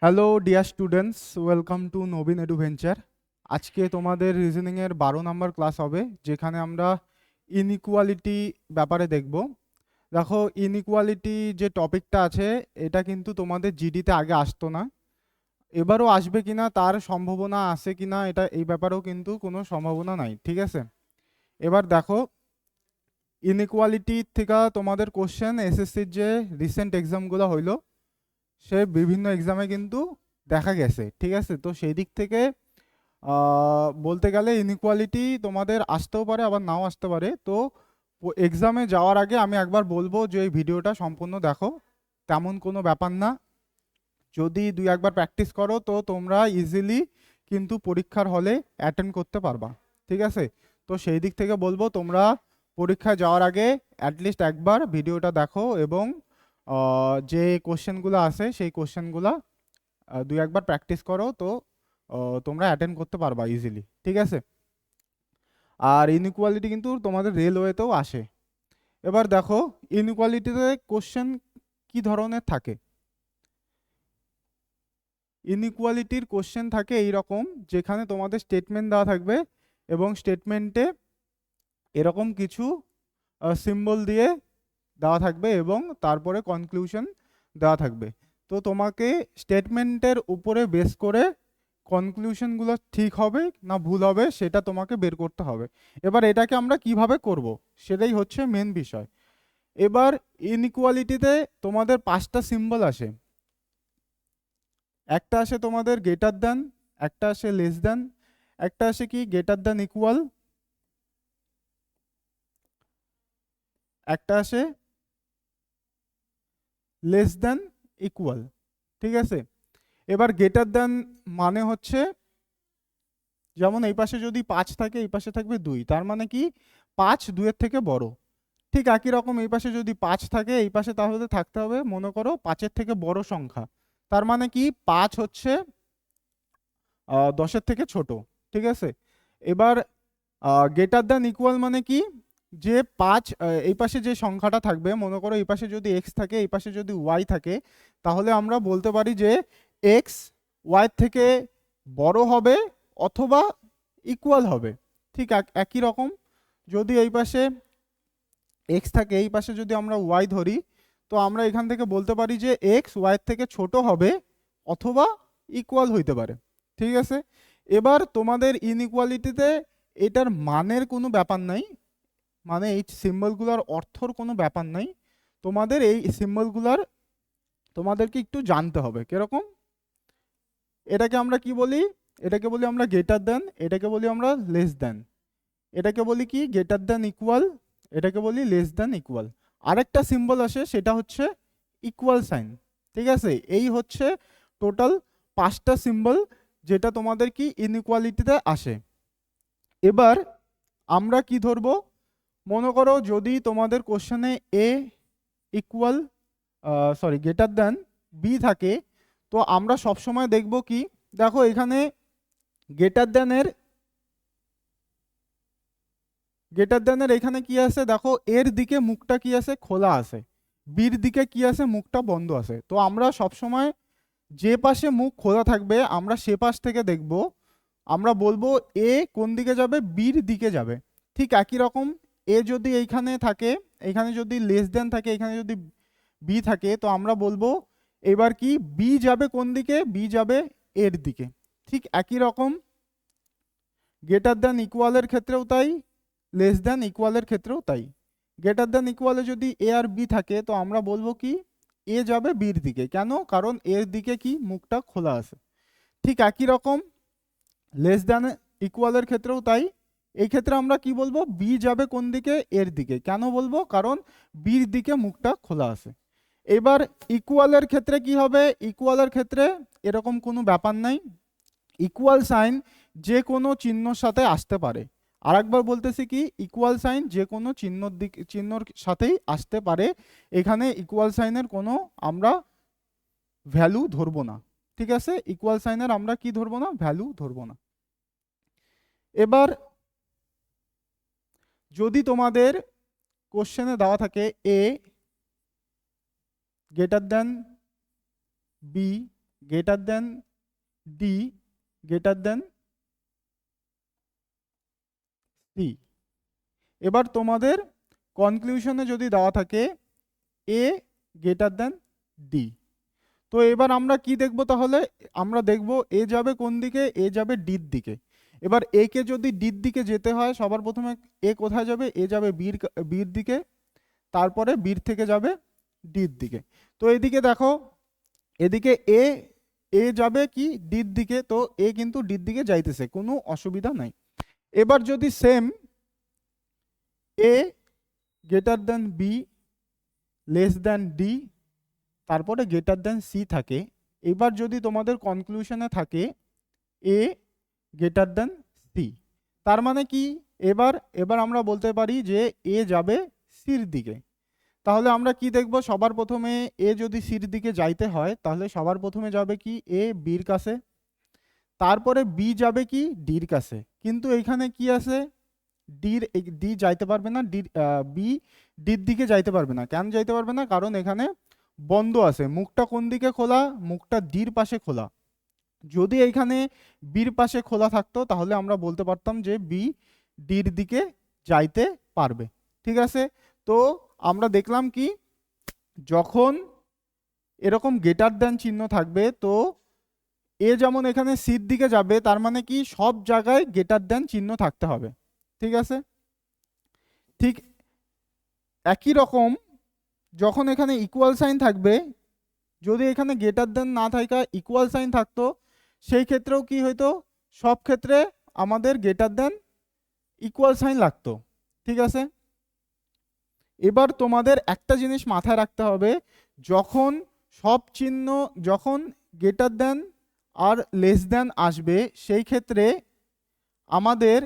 Hello dear students, welcome to Nabin eduventure. আজকে তোমাদের রিজনিংয়ের 12 নম্বর class হবে, যেখানে আমরা ইনইকুয়ালিটি ব্যাপারে দেখব। দেখো, ইনইকুয়ালিটি যে টপিকটা আছে, এটা কিন্তু তোমাদের জিডিতে আগে আসতো না। এবারও আসবে কিনা তার সম্ভাবনা আছে কিনা, এটা এই ব্যাপারেও কিন্তু কোনো সম্ভাবনা নাই, ঠিক আছে। এবার দেখো, ইনইকুয়ালিটি থেকে তোমাদের কোশ্চেন এসএসসির যে রিসেন্ট এক্সামগুলো হইলো, সে বিভিন্ন এক্সামে কিন্তু দেখা গেছে, ঠিক আছে। তো সেই দিক থেকে বলতে গেলে ইনইকুয়ালিটি তোমাদের আসতেও পারে, আবার নাও আসতে পারে। তো এক্সামে যাওয়ার আগে আমি একবার বলবো যে এই ভিডিওটা সম্পূর্ণ দেখো, তেমন কোনো ব্যাপার না। যদি দুই একবার প্র্যাকটিস করো তো তোমরা ইজিলি কিন্তু পরীক্ষার হলে অ্যাটেন্ড করতে পারবা, ঠিক আছে। তো সেই দিক থেকে বলবো, তোমরা পরীক্ষায় যাওয়ার আগে অ্যাটলিস্ট একবার ভিডিওটা দেখো, এবং যে কোশ্চেনগুলো আছে সেই কোশ্চেনগুলো দুই একবার প্র্যাকটিস করো, তো তোমরা অ্যাটেন্ড করতে পারবা ইজিলি, ঠিক আছে। আর ইনইকুয়ালিটি কিন্তু তোমাদের রেলওয়েতেও আসে। এবার দেখো, ইনইকুয়ালিটিতে কোশ্চেন কি ধরনের থাকে। ইনইকুয়ালিটির কোশ্চেন থাকে এই রকম, যেখানে তোমাদের স্টেটমেন্ট দেওয়া থাকবে, এবং স্টেটমেন্টে এরকম কিছু সিম্বল দিয়ে দেওয়া থাকবে, এবং তারপরে কনক্লুশন দেওয়া থাকবে। তো তোমাকে স্টেটমেন্টের উপরে বেস করে কনক্লুশনগুলো ঠিক হবে না ভুল হবে সেটা তোমাকে বের করতে হবে। এবার এটাকে আমরা কিভাবে করব, সেটাই হচ্ছে মেন বিষয়। এবার ইনইকুয়ালিটিতে তোমাদের 5টা সিম্বল আসে। একটা আসে তোমাদের গ্রেটার দ্যান, একটা আসে লেস দ্যান, একটা আসে কি গ্রেটার দ্যান ইকুয়াল, একটা আসে লেস দ্যান ইকুয়াল, ঠিক আছে। এবার গ্রেটার দ্যান মানে হচ্ছে, যেমন এই পাশে যদি 5 থাকে এই পাশে থাকবে 2, তার মানে কি 5 2-এর থেকে বড়। ঠিক একই রকম এই পাশে যদি 5 থাকে এই পাশে তাহলে থাকতে হবে মনে করো 5-এর থেকে বড় সংখ্যা, তার মানে কি 5 হচ্ছে 10-এর থেকে ছোট, ঠিক আছে। এবার গ্রেটার দ্যান ইকুয়াল মানে কি, যে 5 এই পাশে যে সংখ্যাটা থাকবে, মনে করো এই পাশে যদি x থাকে এই পাশে যদি y থাকে, তাহলে আমরা বলতে পারি যে x y থেকে বড় হবে অথবা ইকুয়াল হবে। ঠিক একই রকম, যদি এই পাশে x থাকে এই পাশে যদি আমরা y ধরি, তো আমরা এখান থেকে বলতে পারি যে x y এর থেকে ছোট হবে অথবা ইকুয়াল হইতে পারে, ঠিক আছে। এবার তোমাদের ইনইকুয়ালিটিতে এটার মানের কোনো ব্যাপার নাই, মানে এই সিম্বলগুলোর অর্থর কোনো ব্যাপার নাই। তোমাদের এই সিম্বলগুলোর তোমাদেরকে একটু জানতে হবে কিরকম। এটাকে আমরা কি বলি, এটাকে বলি আমরা গ্রেটার দেন, এটাকে বলি আমরা লেস দেন, এটাকে বলি কি গ্রেটার দেন ইকুয়াল, এটাকে বলি লেস দেন ইকুয়াল। আরেকটা সিম্বল আসে সেটা হচ্ছে ইকুয়াল সাইন, ঠিক আছে। এই হচ্ছে টোটাল 5টা সিম্বল যেটা তোমাদের কি ইনইকুয়ালিটিতে আসে। এবার আমরা কি ধরবো, মনে করো যদি তোমাদের কোশ্চেনে এ ইকুয়াল গ্রেটার দেন বি থাকে, তো আমরা সবসময় দেখব কি, দেখো এখানে গ্রেটার দেনের এখানে কি আছে, দেখো এর দিকে মুখটা কি আছে, খোলা আছে, বির দিকে কি আছে, মুখটা বন্ধ আছে। তো আমরা সবসময় যে পাশে মুখ খোলা থাকবে আমরা সে পাশ থেকে দেখব, আমরা বলবো এ কোন দিকে যাবে, বির দিকে যাবে। ঠিক একই রকম, এ যদি এইখানে থাকে, এখানে যদি লেস দেন থাকে, এখানে যদি বি থাকে, তো আমরা বলবো এবার কি বি যাবে কোন দিকে, বি যাবে এর দিকে। ঠিক একই রকম গ্রেটার দ্যান ইকুয়ালের ক্ষেত্রেও তাই, লেস দ্যান ইকুয়ালের ক্ষেত্রেও তাই। গ্রেটার দ্যান ইকুয়ালে যদি এ আর বি থাকে, তো আমরা বলবো কি এ যাবে বির দিকে, কেন, কারণ এর দিকে কি মুখটা খোলা আছে। ঠিক একই রকম লেস দ্যান ইকুয়ালের ক্ষেত্রেও তাই। এই ক্ষেত্রে আমরা কি বলবো, বি যাবে কোন দিকে, এর দিকে, কেন বলবো, কারণ বির দিকে মুখটা খোলা আছে। এবার ইকুয়ালের ক্ষেত্রে কি হবে, ইকুয়ালের ক্ষেত্রে এরকম কোনো ব্যাপার নাই, ইকুয়াল সাইন যে কোনো চিহ্নর সাথে আসতে পারে। আরেকবার বলতেছি কি, ইকুয়াল সাইন যে কোনো চিহ্নর সাথেই আসতে পারে। এখানে ইকুয়াল সাইনের কোনো আমরা ভ্যালু ধরবো না, ঠিক আছে। ইকুয়াল সাইনের আমরা কি ধরবো না, ভ্যালু ধরবো না। এবার যদি তোমাদের কোশ্চেনে দেওয়া থাকে A greater than B, greater than D greater than C. এবার তোমাদের কনক্লুশনে যদি দেওয়া থাকে এ গ্রেটার দেন ডি, তো এবার আমরা কি দেখব তাহলে? আমরা দেখব এ যাবে কোন দিকে? এ যাবে ডির দিকে। এবার এ কে যদি ডির দিকে যেতে হয়, সবার প্রথমে এ কোথায় যাবে? এ যাবে বির দিকে, তারপরে বির থেকে যাবে ডির দিকে। তো এদিকে দেখো, এদিকে এ এ যাবে কি ডির দিকে, তো এ কিন্তু ডির দিকে যাইতেছে, কোনো অসুবিধা নাই। এবার যদি same A greater than B less than D তারপরে গ্রেটার দেন সি থাকে, এবার যদি তোমাদের কনক্লুশনে থাকে এ গ্রেটার দেন সি, তার মানে কি? এবার এবার আমরা বলতে পারি যে এ যাবে সির দিকে। তাহলে আমরা কি দেখব? সবার প্রথমে এ যদি সির দিকে যাইতে হয় তাহলে সবার প্রথমে যাবে কি এ বির কাছে, তারপরে বি যাবে কি ডির কাছে। কিন্তু এখানে কি আছে? ডি যাইতে পারবে না, বি ডির দিকে যাইতে পারবে না। কেন যাইতে পারবে না? কারণ এখানে বন্ধ আছে। মুখটা কোন দিকে খোলা? মুখটা ডির পাশে খোলা। যদি এখানে বির পাশে খোলা থাকতো তাহলে আমরা বলতে পারতাম যে বি ডির দিকে যাইতে পারবে। ঠিক আছে, তো আমরা দেখলাম কি, যখন এরকম গ্রেটার দেন চিহ্ন থাকবে তো এ যেমন এখানে সির দিকে যাবে, তার মানে কি সব জায়গায় গ্রেটার দেন চিহ্ন থাকতে হবে। ঠিক আছে, ঠিক একই রকম যখন এখানে ইকুয়াল সাইন থাকবে, যদি এখানে গ্রেটার দেন না থাকা ইকুয়াল সাইন থাকতো সেই ক্ষেত্রেও কি হইতো? সব ক্ষেত্রে আমাদের গ্রেটার দেন ইকুয়াল সাইন লাগতো। ঠিক আছে, এবার তোমাদের একটা জিনিস মাথায় রাখতে হবে, যখন সব চিহ্ন যখন গ্রেটার দেন আর লেস দেন আসবে সেই ক্ষেত্রে আমাদের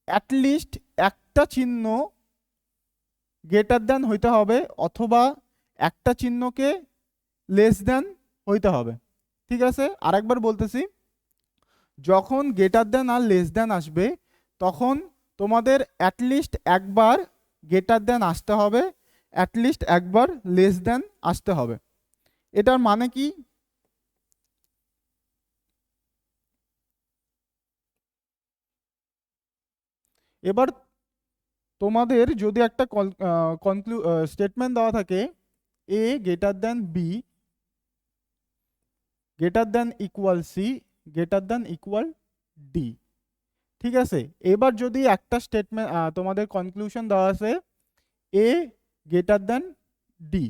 অ্যাটলিস্ট একটা চিহ্ন গ্রেটার দেন হইতে হবে অথবা একটা চিহ্নকে লেস দেন হইতে হবে। ঠিক আছে, আরেকবার বলতেছি, যখন গ্রেটার দেন আর লেস দেন আসবে তখন তোমাদের অ্যাটলিস্ট একবার গ্রেটার দেন আসতে হবে, অ্যাটলিস্ট একবার লেস দেন আসতে হবে। এটার মানে কি? এবার তোমাদের যদি একটা স্টেটমেন্ট দেওয়া থাকে A greater than B greater than equal C greater than equal D. ঠিক আছে, এবার যদি একটা স্টেটমেন্ট তোমাদের কনক্লুশন দেওয়া আছে এ গ্রেটার দেন ডি,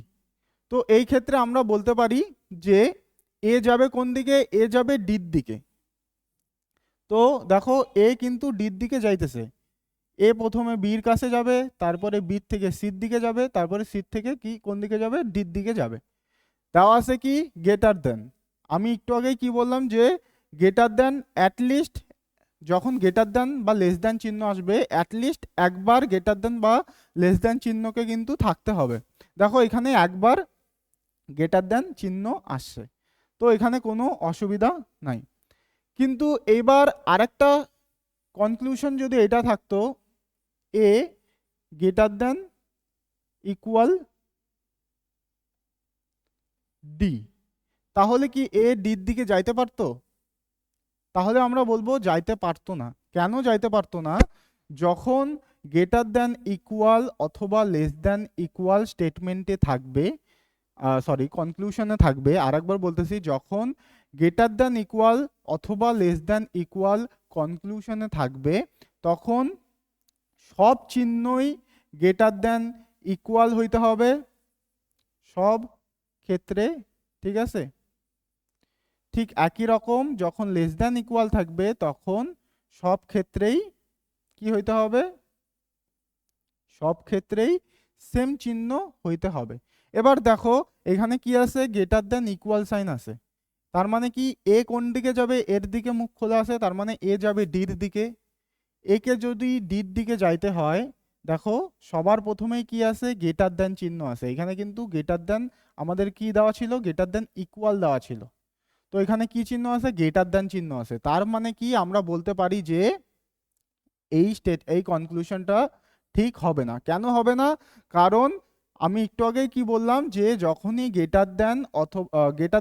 তো এই ক্ষেত্রে আমরা বলতে পারি যে এ যাবে কোন দিকে? এ যাবে ডির দিকে। তো দেখো এ কিন্তু ডির দিকে যাইতেছে, এ প্রথমে বির কাছে যাবে, তারপরে বির থেকে সির দিকে যাবে, তারপরে সির থেকে কি কোন দিকে যাবে? ডির দিকে যাবে। দেওয়া আছে কি গ্রেটার দেন। আমি একটু আগেই কি বললাম যে গ্রেটার দেন অ্যাটলিস্ট যখন গ্রেটার দেন বা লেস দেন চিহ্ন আসবে অ্যাটলিস্ট একবার গ্রেটার দেন বা লেস দেন চিহ্নকে কিন্তু থাকতে হবে। দেখো এখানে একবার গ্রেটার দেন চিহ্ন আসছে, তো এখানে কোনো অসুবিধা নাই। কিন্তু এইবার আরেকটা কনক্লুশন যদি এটা থাকতো এ গ্রেটার দেন ইকুয়াল ডি, তাহলে কি এ ডির দিকে যাইতে পারতো? তাহলে আমরা বলবো যাইতে পারতো না। কেন যাইতে পারতো না? যখন গ্রেটার দেন ইকুয়াল অথবা লেস দেন ইকুয়াল স্টেটমেন্টে থাকবে, সরি কনক্লুশনে থাকবে, আরেকবার বলতেছি, যখন গ্রেটার দেন ইকুয়াল অথবা লেস দেন ইকুয়াল কনক্লুশনে থাকবে তখন সব চিহ্নই গ্রেটার দেন ইকুয়াল হইতে হবে সব ক্ষেত্রে। ঠিক আছে, ঠিক একই রকম যখন লেস দেন ইকুয়াল থাকবে তখন সব ক্ষেত্রেই কি হইতে হবে? সব ক্ষেত্রেই সেম চিহ্ন হইতে হবে। এবার দেখো এখানে কি আছে? গ্রেটার দেন ইকুয়াল সাইন আছে, তার মানে কি এ কোন দিকে যাবে? এর দিকে মুখ খোলা আছে, তার মানে এ যাবে ডির দিকে। একে যদি ডির দিকে যাইতে হয় দেখো সবার প্রথমেই কি আছে? গ্রেটার দেন চিহ্ন আছে। এখানে কিন্তু গ্রেটার দেন আমাদের কি দেওয়া ছিল? গ্রেটার দেন ইকুয়াল দেওয়া ছিল, তো এখানে কি চিহ্ন আছে? গ্রেটার দেন চিহ্ন আছে। তার মানে কি আমরা বলতে পারি যে এই কনক্লুশনটা ঠিক হবে না। কেন হবে না? কারণ আমি একটু আগেই কি বললাম যে যখনই গ্রেটার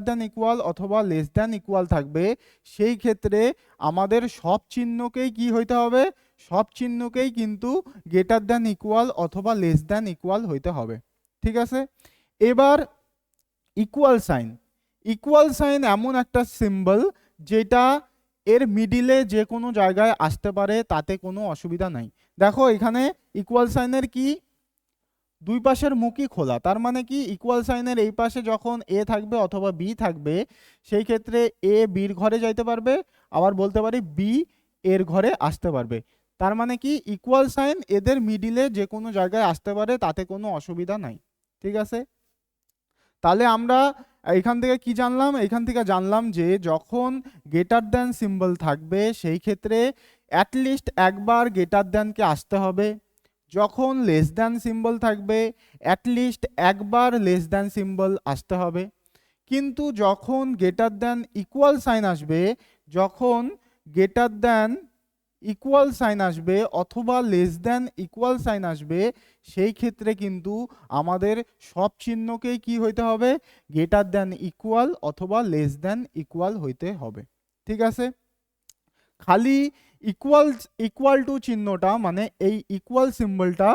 দ্যান ইকুয়াল অথবা লেস দ্যান ইকুয়াল থাকবে, সেই ক্ষেত্রে আমাদের সব চিহ্নকেই কি হইতে হবে, সব চিহ্নকেই কিন্তু গ্রেটার দ্যান ইকুয়াল অথবা লেস দ্যান ইকুয়াল হইতে হবে। ঠিক আছে, এবার ইকুয়াল সাইন এমন একটা সিম্বল যেটা এর মিডিলে যে কোনো জায়গায় আসতে পারে, তাতে কোনো অসুবিধা নাই। দেখো এখানে ইকুয়াল সাইনের কি দুই পাশের মুখই খোলা, তার মানে কি ইকুয়াল সাইনের এই পাশে যখন এ থাকবে অথবা বি থাকবে, সেই ক্ষেত্রে এ বির ঘরে যাইতে পারবে, আবার বলতে পারি বি এর ঘরে আসতে পারবে। তার মানে কি ইকুয়াল সাইন এদের মিডিলে যে কোনো জায়গায় আসতে পারে, তাতে কোনো অসুবিধা নাই। ঠিক আছে, তাহলে আমরা এখান থেকে কি জানলাম, এখান থেকে জানলাম যে যখন গ্রেটার দ্যান সিম্বল থাকবে, সেই ক্ষেত্রে অ্যাটলিস্ট একবার গ্রেটার দ্যানকে আসতে হবে। যখন লেস দ্যান সিম্বল থাকবে, অ্যাটলিস্ট একবার লেস দ্যান সিম্বল আসতে হবে। কিন্তু যখন গ্রেটার দ্যান ইকুয়াল সাইন আসবে, যখন গ্রেটার দ্যান ইকুয়াল সাইন আসবে অথবা লেস দ্যান ইকুয়াল সাইন আসবে, সেই ক্ষেত্রে কিন্তু আমাদের সব চিহ্নকেই কি হইতে হবে, গ্রেটার দ্যান ইকুয়াল অথবা লেস দ্যান ইকুয়াল হইতে হবে। ঠিক আছে, খালি ইকুয়াল টু চিহ্নটা, মানে এই ইকুয়াল সিম্বলটা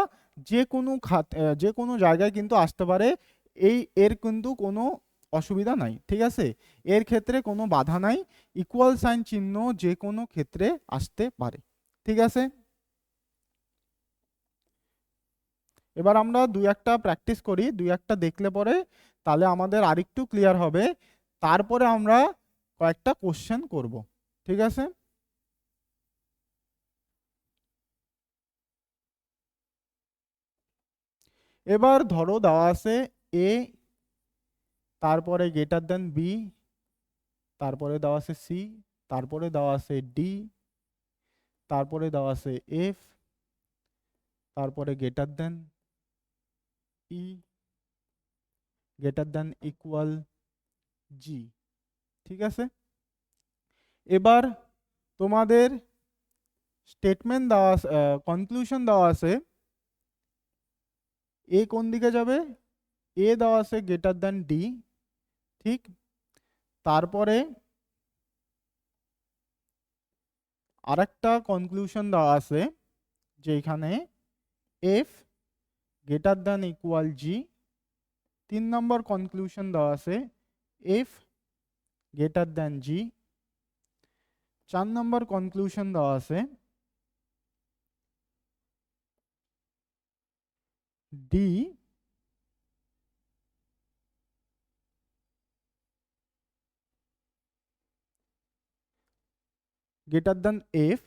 যে কোনো জায়গায় কিন্তু আসতে পারে, এর কিন্তু কোনো অসুবিধা নাই। ঠিক আছে, এর ক্ষেত্রে কোনো বাধা নাই, ইকুয়াল সাইন চিহ্ন যে কোনো ক্ষেত্রে আসতে পারে। ঠিক আছে, এবার আমরা দুই একটা প্র্যাকটিস করি, দুই একটা দেখলে পরে তাহলে আমাদের আরেকটু ক্লিয়ার হবে, তারপরে আমরা কয়েকটা কোশ্চেন করব। ঠিক আছে, এবার ধরো দেওয়া আছে এ, তারপরে গ্রেটার দেন বি, তারপরে দেওয়া আছে সি, তারপরে দেওয়া আছে ডি, তারপরে দেওয়া আছে এফ, তারপরে গ্রেটার দেন ই, গ্রেটার দেন ইকুয়াল জি। ঠিক আছে, এবার তোমাদের স্টেটমেন্ট দেওয়া, কনক্লুশন দেওয়া আছে এ কোন দিকে যাবে, এ দেওয়া আছে গ্রেটার দেন ডি। ঠিক, তারপরে আরেকটা কনক্লুশন দেওয়া আছে যে এখানে এফ গ্রেটার দেন ইকুয়াল জি। 3 নম্বর কনক্লুশন দেওয়া আছে এফ গ্রেটার দেন জি। 4 নম্বর কনক্লুশন দেওয়া আছে ডি গ্রেটার দেন এফ।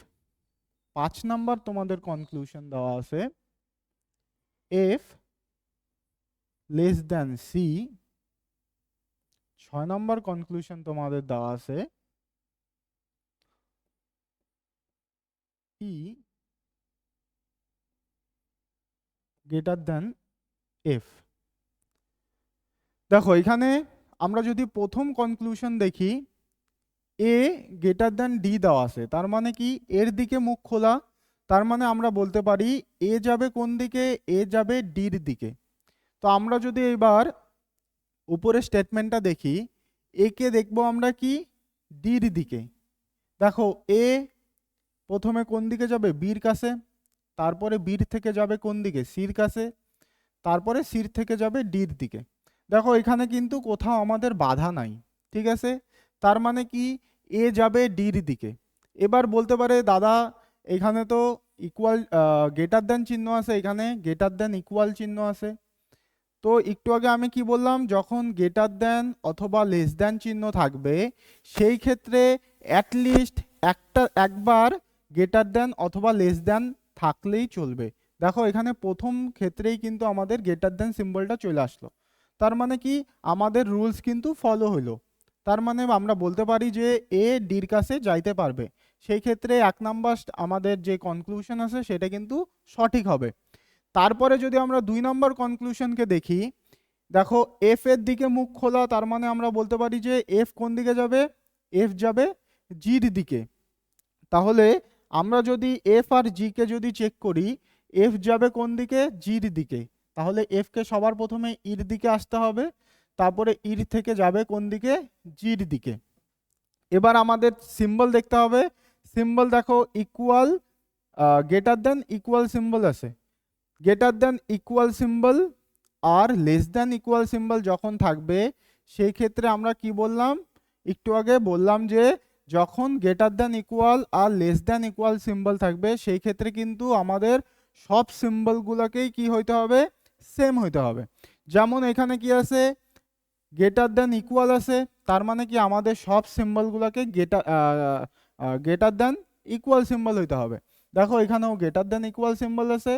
5 নম্বর তোমাদের কনক্লুশন দেওয়া আছে এফ লেস দেন সি। 6 নম্বর কনক্লুশন তোমাদের দেওয়া আছে ই গ্রেটার দেন এফ। দেখো এখানে আমরা যদি প্রথম কনক্লুশন দেখি, এ গ্রেটার দেন ডি দেওয়া আছে, তার মানে কি এর দিকে মুখ খোলা, তার মানে আমরা বলতে পারি এ যাবে কোন দিকে, এ যাবে ডির দিকে। তো আমরা যদি এবার উপরে স্টেটমেন্টটা দেখি, এ কে দেখবো আমরা কি ডির দিকে। দেখো এ প্রথমে কোন দিকে যাবে, বির কাছে, তারপরে বির থেকে যাবে কোন দিকে, সির কাছে, তারপরে সির থেকে যাবে ডির দিকে। দেখো এখানে কিন্তু কোথাও আমাদের বাধা নাই। ঠিক আছে, তার মানে কি এ যাবে ডির দিকে। এবার বলতে পারে দাদা এখানে তো ইকুয়াল গ্রেটার দেন চিহ্ন আছে, এখানে গ্রেটার দেন ইকুয়াল চিহ্ন আছে। তো একটু আগে আমি কি বললাম, যখন গ্রেটার দেন অথবা লেস দেন চিহ্ন থাকবে, সেই ক্ষেত্রে অ্যাটলিস্ট একবার গ্রেটার দেন অথবা লেস দেন থাকলেই চলবে। দেখো এখানে প্রথম ক্ষেত্রেই কিন্তু আমাদের গ্রেটার দেন সিম্বলটা চলে আসলো, তার মানে কি আমাদের রুলস কিন্তু ফলো হলো। তার মানে আমরা বলতে পারি যে এ ডির কাছে যাইতে পারবে। সেই ক্ষেত্রে 1 নাম্বার আমাদের যে কনক্লুশন আছে সেটা কিন্তু সঠিক হবে। তারপরে যদি আমরা 2 নম্বর কনক্লুশনকে দেখি, দেখো এফ এর দিকে মুখ খোলা, তার মানে আমরা বলতে পারি যে এফ কোন দিকে যাবে, এফ যাবে জির দিকে। তাহলে আমরা যদি এফ আর জি কে যদি চেক করি, এফ যাবে কোন দিকে, জির দিকে। তাহলে এফ কে সবার প্রথমে ইর দিকে আসতে হবে, তারপরে ইর থেকে যাবে কোন দিকে, জির দিকে। এবার আমাদের সিম্বল দেখতে হবে। সিম্বল দেখো equal, greater than equal symbol আছে। গ্রেটার দেন ইকুয়াল সিম্বল আর লেস দেন ইকুয়াল সিম্বল যখন থাকবে সেই ক্ষেত্রে আমরা কি বললাম, একটু আগে বললাম যে যখন গ্রেটার দেন ইকুয়াল আর লেস দেন ইকুয়াল সিম্বল থাকবে সেই ক্ষেত্রে কিন্তু আমাদের সব সিম্বলগুলোকেই কি হইতে হবে, সেম হইতে হবে। যেমন এখানে কি আছে, গ্রেটার দেন ইকুয়াল আছে, তার মানে কি আমাদের সব সিম্বলগুলোকে গ্রেটার দেন ইকুয়াল সিম্বল হইতে হবে। দেখো এখানেও গ্রেটার দেন ইকুয়াল সিম্বল আছে,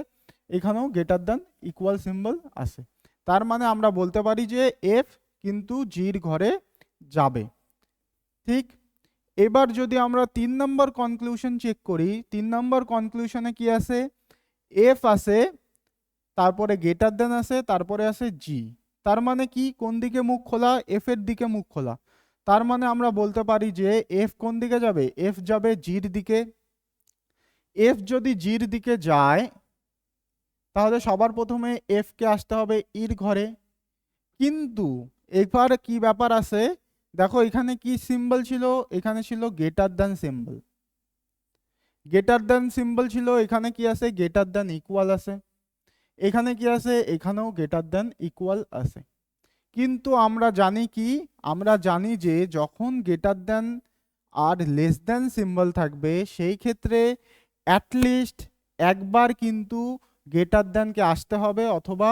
এখানেও গ্রেটার দেন ইকুয়াল সিম্বল আছে। তার মানে আমরা বলতে পারি যে এফ কিন্তু জির ঘরে যাবে। ঠিক, এবার যদি আমরা 3 নম্বর কনক্লুশন চেক করি, 3 নম্বর কনক্লুশনে কি আছে, এফ আছে, তারপরে গ্রেটার দেন আছে, তারপরে আছে জি। তার মানে কি, কোন দিকে মুখ খোলা, এফ এর দিকে মুখ খোলা। তার মানে আমরা বলতে পারি যে এফ কোন দিকে যাবে, এফ যাবে জির দিকে। এফ যদি জির দিকে যায় তাহলে সবার প্রথমে এফ কে আসতে হবে ইর ঘরে। কিন্তু এবার কি ব্যাপার আছে, দেখো এখানে কি সিম্বল ছিল, এখানে ছিল greater than symbol. Greater than symbol ছিল, এখানে কি আছে, গ্রেটার দেন ইকুয়াল আছে। এখানে কি আছে, এখানেও গ্রেটার দেন ইকুয়াল আছে। কিন্তু আমরা জানি কি, আমরা জানি যে যখন গ্রেটার দেন আর লেস দেন সিম্বল থাকবে সেই ক্ষেত্রে অ্যাটলিস্ট একবার কিন্তু গ্রেটার দেনকে আসতে হবে অথবা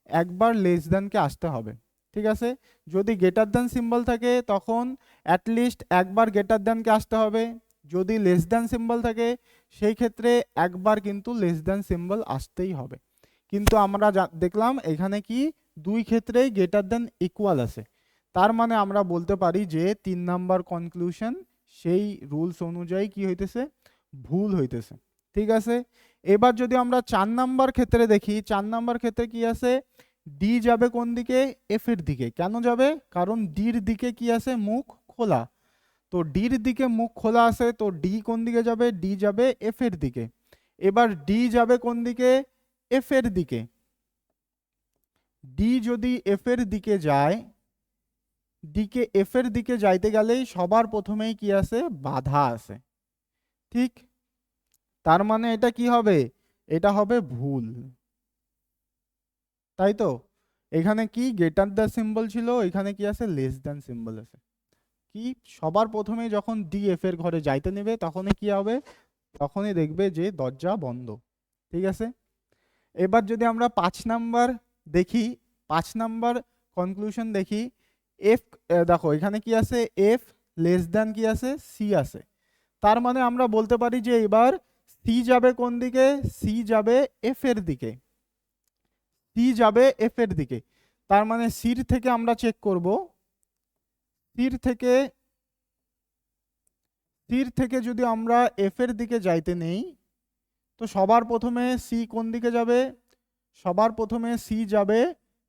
একবার লেস দেনকে আসতে হবে। ঠিক আছে, যদি গ্রেটার দেন সিম্বল থাকে তখন অ্যাটলিস্ট একবার গ্রেটার দেনকে আসতে হবে, যদি লেস দেন সিম্বল থাকে সেই ক্ষেত্রে একবার কিন্তু লেস দেন সিম্বল আসতেই হবে। কিন্তু আমরা দেখলাম এখানে কি দুই ক্ষেত্রেই গ্রেটার দেন ইকুয়াল আছে। তার মানে আমরা বলতে পারি যে 3 নাম্বার কনক্লুশন সেই রুলস অনুযায়ী কি হইতেছে, ভুল হইতেছে। ঠিক আছে, এবার যদি আমরা 4 নাম্বার ক্ষেত্রে দেখি, 4 নাম্বার ক্ষেত্রে কি আছে, ডি যাবে কোন দিকে, এফ এর দিকে। কেন যাবে, কারণ ডির দিকে কি আছে, মুখ খোলা। তো ডির দিকে মুখ খোলা আছে, তো ডি কোন দিকে যাবে, ডি যাবে এফ এর দিকে। এবার ডি যাবে কোন দিকে, এফ এর দিকে। ডি যদি এফ এর দিকে যায়, ডিকে এফ এর দিকে যাইতে গেলেই সবার প্রথমেই কি আছে, বাধা আছে। ঠিক, তার মানে এটা কি হবে, এটা হবে ভুল, তাই তো। এখানে কি গ্রেটার দ্য সিম্বল ছিল, এখানে কি আছে, লেস দ্যান সিম্বল আছে। কি সবার প্রথমে যখন ডি এফ এর ঘরে যাইতে নেবে তখনই কি হবে, তখনই দেখবে যে দরজা বন্ধ। ঠিক আছে, এবার যদি আমরা 5 নাম্বার দেখি, 5 নাম্বার কনক্লুশন দেখি, এফ দেখো এখানে কি আছে, এফ লেস দ্যান কি আছে, সি আছে। তার মানে আমরা বলতে পারি যে এবার সি যাবে কোন দিকে, সি যাবে এফ এর দিকে। সি যাবে এফ এর দিকে। তার মানে সির থেকে আমরা চেক করব, সির থেকে যদি আমরা এফ এর দিকে যাইতে নেই তো সবার প্রথমে সি কোন দিকে যাবে, সবার প্রথমে সি যাবে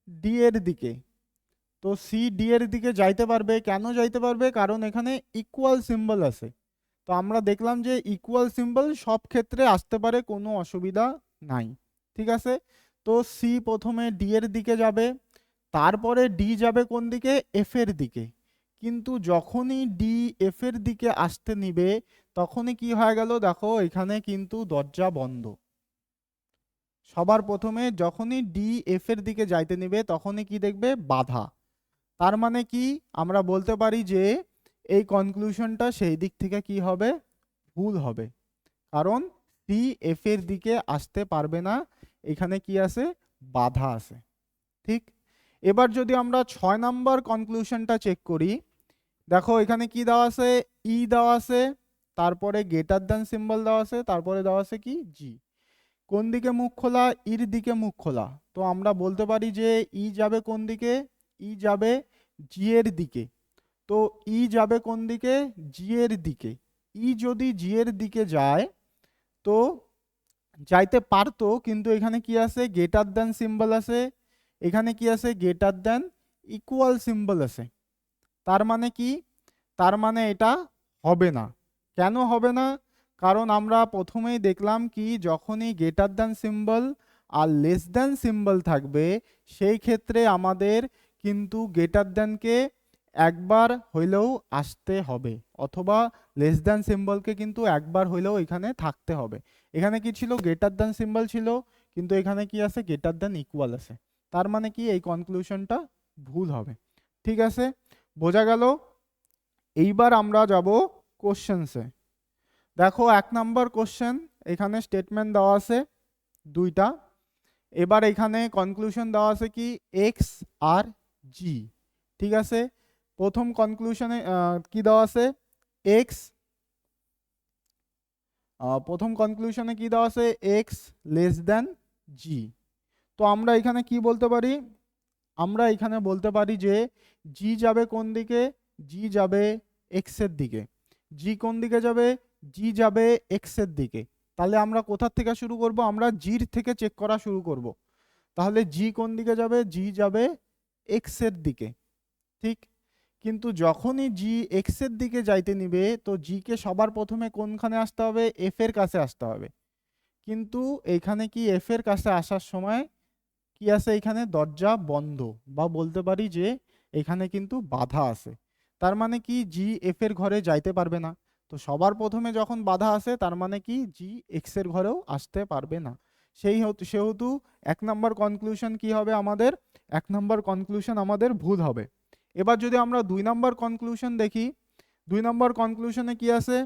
ডি এর দিকে। তো সি ডি এর দিকে যাইতে পারবে, কেন যাইতে পারবে, কারণ এখানে ইকুয়াল সিম্বল আছে। তো আমরা দেখলাম যে ইকুয়াল সিম্বল সব ক্ষেত্রে আসতে পারে, কোনো অসুবিধা নাই। ঠিক আছে, তো সি প্রথমে ডি এর দিকে যাবে, তারপরে ডি যাবে কোন দিকে, এফ এর দিকে। কিন্তু যখনই ডি এফ এর দিকে আসতে নিবে তখনই কি হয়ে গেল, দেখো এখানে কিন্তু দরজা বন্ধ। সবার প্রথমে যখনই ডি এফ এর দিকে যাইতে নিবে তখনই কি দেখবে, বাধা। তার মানে কি, আমরা বলতে পারি যে এই কনক্লুশনটা সেই দিক থেকে কি হবে, ভুল হবে। কারণ সি এফ এর দিকে আসতে পারবে না, এখানে কি আছে, বাধা আছে। ঠিক, এবার যদি আমরা 6 নাম্বার কনক্লুশনটা চেক করি, দেখো এখানে কি দেওয়া আছে, ই দেওয়া আছে, তারপরে গ্রেটার দ্যান সিম্বল দেওয়া আছে, তারপরে দেওয়া আছে কি, জি। কোন দিকে মুখ খোলা, ইর দিকে মুখ খোলা। তো আমরা বলতে পারি যে ই যাবে কোন দিকে, ই যাবে জি এর দিকে। তো ই যাবে কোন দিকে, জি এর দিকে। ই যদি জি এর দিকে যায় তো যাইতে পারতো, কিন্তু এখানে কি আছে, গ্রেটার দ্যান সিম্বল আছে, এখানে কি আছে, গ্রেটার দ্যান ইকুয়াল সিম্বল আছে। তার মানে কি, তার মানে এটা হবে না। কেন হবে না, কারণ আমরা প্রথমেই দেখলাম কি যখনই গ্রেটার দ্যান সিম্বল আর লেস দ্যান সিম্বল থাকবে, সেই ক্ষেত্রে আমাদের কিন্তু গ্রেটার দ্যানকে একবার হইলেও আসতে হবে, অথবা লেস দ্যান সিম্বলকে কিন্তু একবার হইলেও এখানে থাকতে হবে। এখানে কি ছিল, গ্রেটার দ্যান সিম্বল ছিল, কিন্তু এখানে কি আছে, গ্রেটার দ্যান ইকুয়াল আছে। তার মানে কি এই কনক্লুশনটা ভুল হবে। ঠিক আছে, বোঝা গেল? এইবার আমরা যাব কোশ্চেন্সে। দেখো 1 নাম্বার কোশ্চেন, এখানে স্টেটমেন্ট দেওয়া আছে দুইটা। এবার এখানে কনক্লুশন দেওয়া আছে কি এক্স আর জি। ঠিক আছে, প্রথম কনক্লুশনে কি দেওয়া আছে, এক্স, প্রথম কনক্লুশনে কি দেওয়া আছে, এক্স লেস দ্যান জি। তো আমরা এখানে কি বলতে পারি, আমরা এখানে বলতে পারি যে জি যাবে কোন দিকে, জি যাবে এক্স এর দিকে। জি কোন দিকে যাবে, জি যাবে এক্স এর দিকে। তাহলে আমরা কোথা থেকে শুরু করব, আমরা জির থেকে চেক করা শুরু করব। তাহলে জি কোন দিকে যাবে, জি যাবে এক্স এর দিকে। ঠিক, কিন্তু যখনই জি এক্স এর দিকে যাইতে নিবে, তো জি কে সবার প্রথমে কোনখানে আসতে হবে, এফ এর কাছে আসতে হবে। কিন্তু এইখানে কি এফ এর কাছে আসার সময় কি আছে, এখানে দরজা বন্ধ, বা বলতে পারি যে এখানে কিন্তু বাধা আছে। তার মানে কি জি এফ এর ঘরে যাইতে পারবে না। তো সবার প্রথমে যখন বাধা আছে, তার মানে কি জি এক্স এর ঘরেও আসতে পারবে না। সেহেতু 1 নাম্বার কনক্লুশন কি হবে আমাদের, 1 নাম্বার কনক্লুশন আমাদের ভুল হবে। এবার যদি আমরা 2 নাম্বার কনক্লুশন দেখি, 2 নাম্বার কনক্লুশনে কি আছে,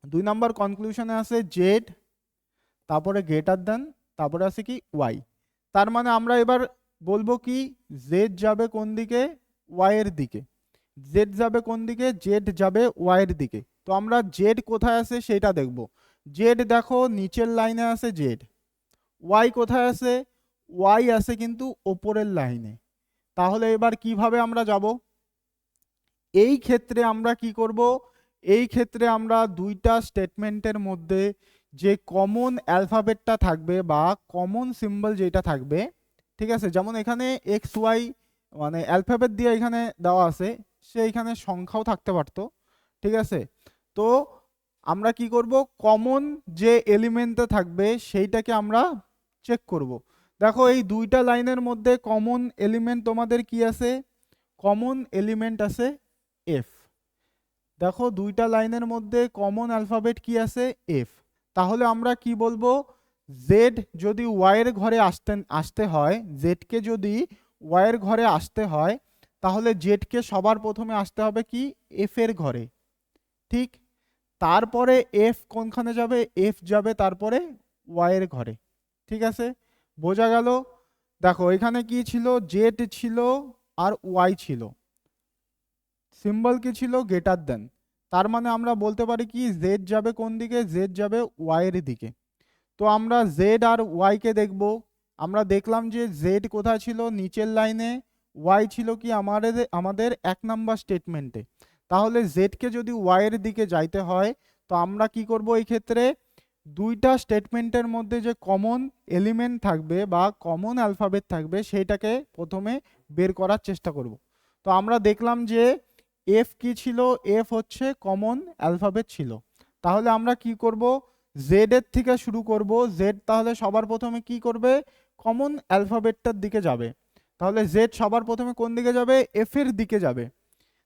2 নাম্বার কনক্লুশনে আছে জেড, তারপরে গ্রেটার দেন, তারপরে আছে কি ওয়াই। তার মানে আমরা এবার বলবো কি জেড যাবে কোন দিকে, ওয়াই এর দিকে। জেড যাবে কোন দিকে, জেড যাবে ওয়াই এর দিকে। তো আমরা জেড কোথায় আছে সেটা দেখব। জেড দেখো নিচের লাইনে আছে জেড। ওয়াই কোথায় আছে, ওয়াই আছে কিন্তু ওপরের লাইনে। তাহলে এবার কিভাবে আমরা যাব, এই ক্ষেত্রে আমরা কি করব, এই ক্ষেত্রে আমরা দুইটা স্টেটমেন্টের মধ্যে যে কমন অ্যালফাবেটটা থাকবে বা কমন সিম্বল যেটা থাকবে, ঠিক আছে, যেমন এখানে এক্স ওয়াই মানে অ্যালফাবেট দিয়ে এখানে দেওয়া আছে, সেইখানে সংখ্যাও থাকতে পারতো। ঠিক আছে, তো আমরা কি করব, কমন যে এলিমেন্টটা থাকবে সেইটাকে আমরা চেক করব। দেখো এই দুইটা লাইনের মধ্যে কমন এলিমেন্ট তোমাদের কি আছে, কমন এলিমেন্ট আছে এফ। দেখো দুইটা লাইনের মধ্যে কমন অ্যালফাবেট কি আছে, এফ। তাহলে আমরা কি বলবো, জেড যদি ওয়াই এর ঘরে আসতে হয়, জেডকে যদি ওয়াই এর ঘরে আসতে হয়, তাহলে জেডকে সবার প্রথমে আসতে হবে কি এফ এর ঘরে। ঠিক, তারপরে এফ কোনখানে যাবে, এফ যাবে তারপরে ওয়াই এর ঘরে। ঠিক আছে, বোঝা গেল? দেখো এখানে কি ছিল, জেড ছিল আর ওয়াই ছিল, সিম্বল কি ছিল, গ্রেটার দেন। তার মানে আমরা বলতে পারি কি জেড যাবে কোন দিকে, জেড যাবে ওয়াই এর দিকে। তো আমরা জেড আর ওয়াই কে দেখব। আমরা দেখলাম যে জেড কোথায় ছিল, নিচের লাইনে, ওয়াই ছিল কি আমাদের 1 নাম্বার স্টেটমেন্টে। তাহলে জেড কে যদি ওয়াই এর দিকে যাইতে হয়, তো আমরা কি করব, এই ক্ষেত্রে দুইটা স্টেটমেন্টের মধ্যে যে কমন এলিমেন্ট থাকবে বা কমন অ্যালফাবেট থাকবে, সেইটাকে প্রথমে বের করার চেষ্টা করব। তো আমরা দেখলাম যে এফ কি ছিল, এফ হচ্ছে কমন অ্যালফাবেট ছিল। তাহলে আমরা কি করব, জেড এর থেকে শুরু করব। জেড তাহলে সবার প্রথমে কি করবে, কমন অ্যালফাবেটটার দিকে যাবে। তাহলে জেড সবার প্রথমে কোন দিকে যাবে, এফ এর দিকে যাবে।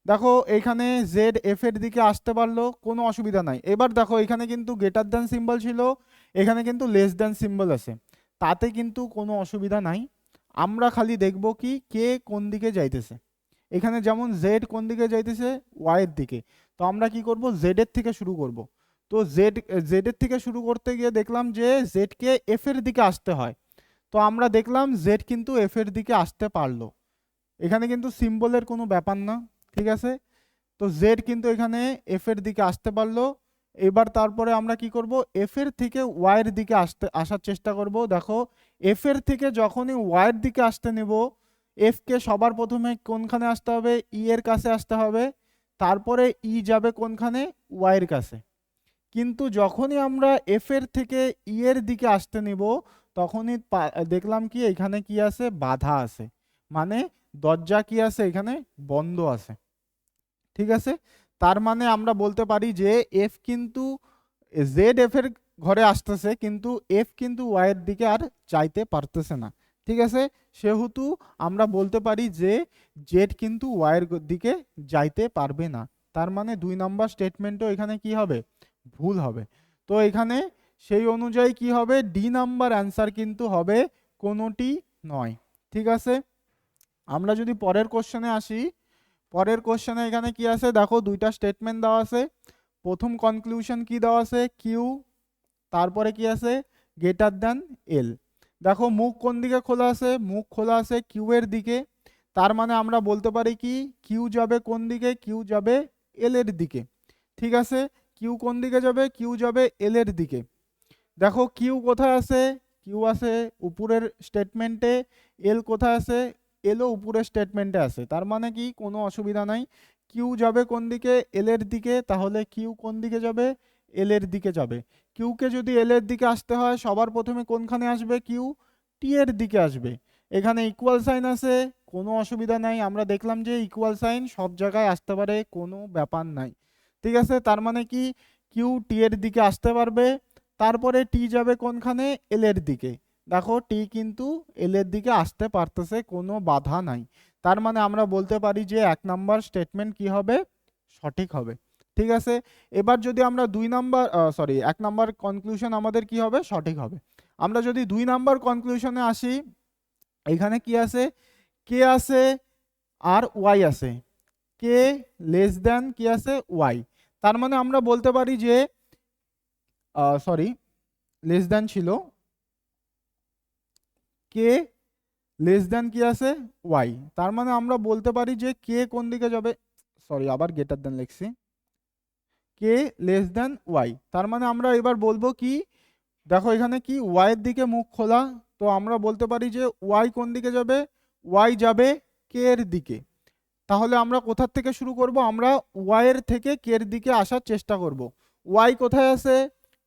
দেখো এখানে জেড এফ এর দিকে আসতে পারলো, কোনো অসুবিধা নাই। এবার দেখো এখানে কিন্তু গ্রেটার দ্যান সিম্বল ছিল, এখানে কিন্তু লেস দ্যান সিম্বল আছে, তাতে কিন্তু কোনো অসুবিধা নাই। আমরা খালি দেখব কি কে কোন দিকে যাইতেছে। এখানে যেমন জেড কোন দিকে যাইতেছে, ওয়াই এর দিকে। তো আমরা কি করব, জেড এর থেকে শুরু করব। তো জেড এর থেকে শুরু করতে গিয়ে দেখলাম যে জেড কে এফ এর দিকে আসতে হয়। তো আমরা দেখলাম জেড কিন্তু এফ এর দিকে আসতে পারলো। এখানে কিন্তু সিম্বলের কোনো ব্যাপার না। ঠিক আছে, তো জেড কিন্তু এখানে এফ এর দিকে আসতে পারলো। এবার তারপরে আমরা কি করব, এফ এর থেকে ওয়াই এর দিকে আসার চেষ্টা করব। দেখো এফ এর থেকে যখনই ওয়াই এর দিকে আসতে নেব, এফ কে সবার প্রথমে কোনখানে আসতে হবে, ই এর কাছে আসতে হবে, তারপরে ই যাবে কোনখানে, ওয়াই এর কাছে। কিন্তু যখনই আমরা এফ এর থেকে ই এর দিকে আসতে নিব, তখনই দেখলাম কি এখানে কি আছে, বাধা আছে, মানে দরজা কি আছে, এখানে বন্ধ আছে। ঠিক আছে, তার মানে আমরা বলতে পারি যে এফ কিন্তু জেড এফ এর ঘরে আসতেছে, কিন্তু এফ কিন্তু ওয়াই এর দিকে আর যাইতে পারতেছে না। ঠিক আছে, সেহেতু আমরা বলতে পারি যে জেড কিন্তু ওয়াই এর দিকে যাইতে পারবে না। তার মানে 2 নাম্বার স্টেটমেন্টও এখানে কি হবে, ভুল হবে। তো এখানে সেই অনুযায়ী কি হবে, ডি নাম্বার অ্যান্সার কিন্তু হবে কোনোটি নয়। ঠিক আছে, আমরা যদি পরের কোশ্চেনে আসি, পরের কোশ্চেনে এখানে কি আছে দেখো, দুইটা স্টেটমেন্ট দেওয়া আছে। প্রথম কনক্লুশন কি দেওয়া আছে, কিউ, তারপরে কি আছে, গ্রেটার দ্যান এল। দেখো মুখ কোন দিকে খোলা আছে, মুখ খোলা আছে কিউ এর দিকে। তার মানে আমরা বলতে পারি কি, কিউ যাবে কোন দিকে, কিউ যাবে এল এর দিকে। ঠিক আছে, কিউ কোন দিকে যাবে, কিউ যাবে এল এর দিকে। দেখো কিউ কোথায় আছে, কিউ আছে উপরের স্টেটমেন্টে, এল কোথায় আছে, এলও উপরের স্টেটমেন্টে আছে। তার মানে কি কোনো অসুবিধা নাই, কিউ যাবে কোন দিকে, এল এর দিকে, তাহলে কিউ কোন দিকে যাবে, এল এর দিকে যাবে। কিউকে যদি এল এর দিকে আসতে হয় সবার প্রথমে কোনখানে আসবে, কিউ টি এর দিকে আসবে। এখানে ইকুয়াল সাইন আছে, কোনো অসুবিধা নাই, আমরা দেখলাম যে ইকুয়াল সাইন সব জায়গায় আসতে পারে, কোনো ব্যাপার নাই। ঠিক আছে, তার মানে কি কিউ টি এর দিকে আসতে পারবে। তারপরে টি যাবে কোনখানে, এল এর দিকে। দেখো টি কিন্তু এল এর দিকে আসতে পারতেছে, কোনো বাধা নাই। তার মানে আমরা বলতে পারি যে 1 নাম্বার স্টেটমেন্ট কি হবে, সঠিক হবে। ঠিক আছে, এবার যদি আমরা 2 নাম্বার 1 নাম্বার কনক্লুশন আমাদের কি হবে, সঠিক হবে। আমরা যদি 2 নাম্বার কনক্লুশনে আসি, এখানে কি আছে, কে আছে আর ওয়াই আছে, কে লেস দ্যান কি আছে, ওয়াই। তার মানে আমরা বলতে পারি যে লেস দ্যান ছিল, কে লেস দ্যান কি আছে, ওয়াই। তার মানে আমরা বলতে পারি যে কে কোন দিকে যাবে, আবার গ্রেটার দ্যান লিখছি, কে লেস দ্যান ওয়াই। তার মানে আমরা এবার বলবো কি, দেখো এখানে কি ওয়াই এর দিকে মুখ খোলা, তো আমরা বলতে পারি যে ওয়াই কোন দিকে যাবে, ওয়াই যাবে কে এর দিকে। তাহলে আমরা কোথার থেকে শুরু করব, আমরা ওয়াই এর থেকে কে এর দিকে আসার চেষ্টা করব। ওয়াই কোথায় আছে,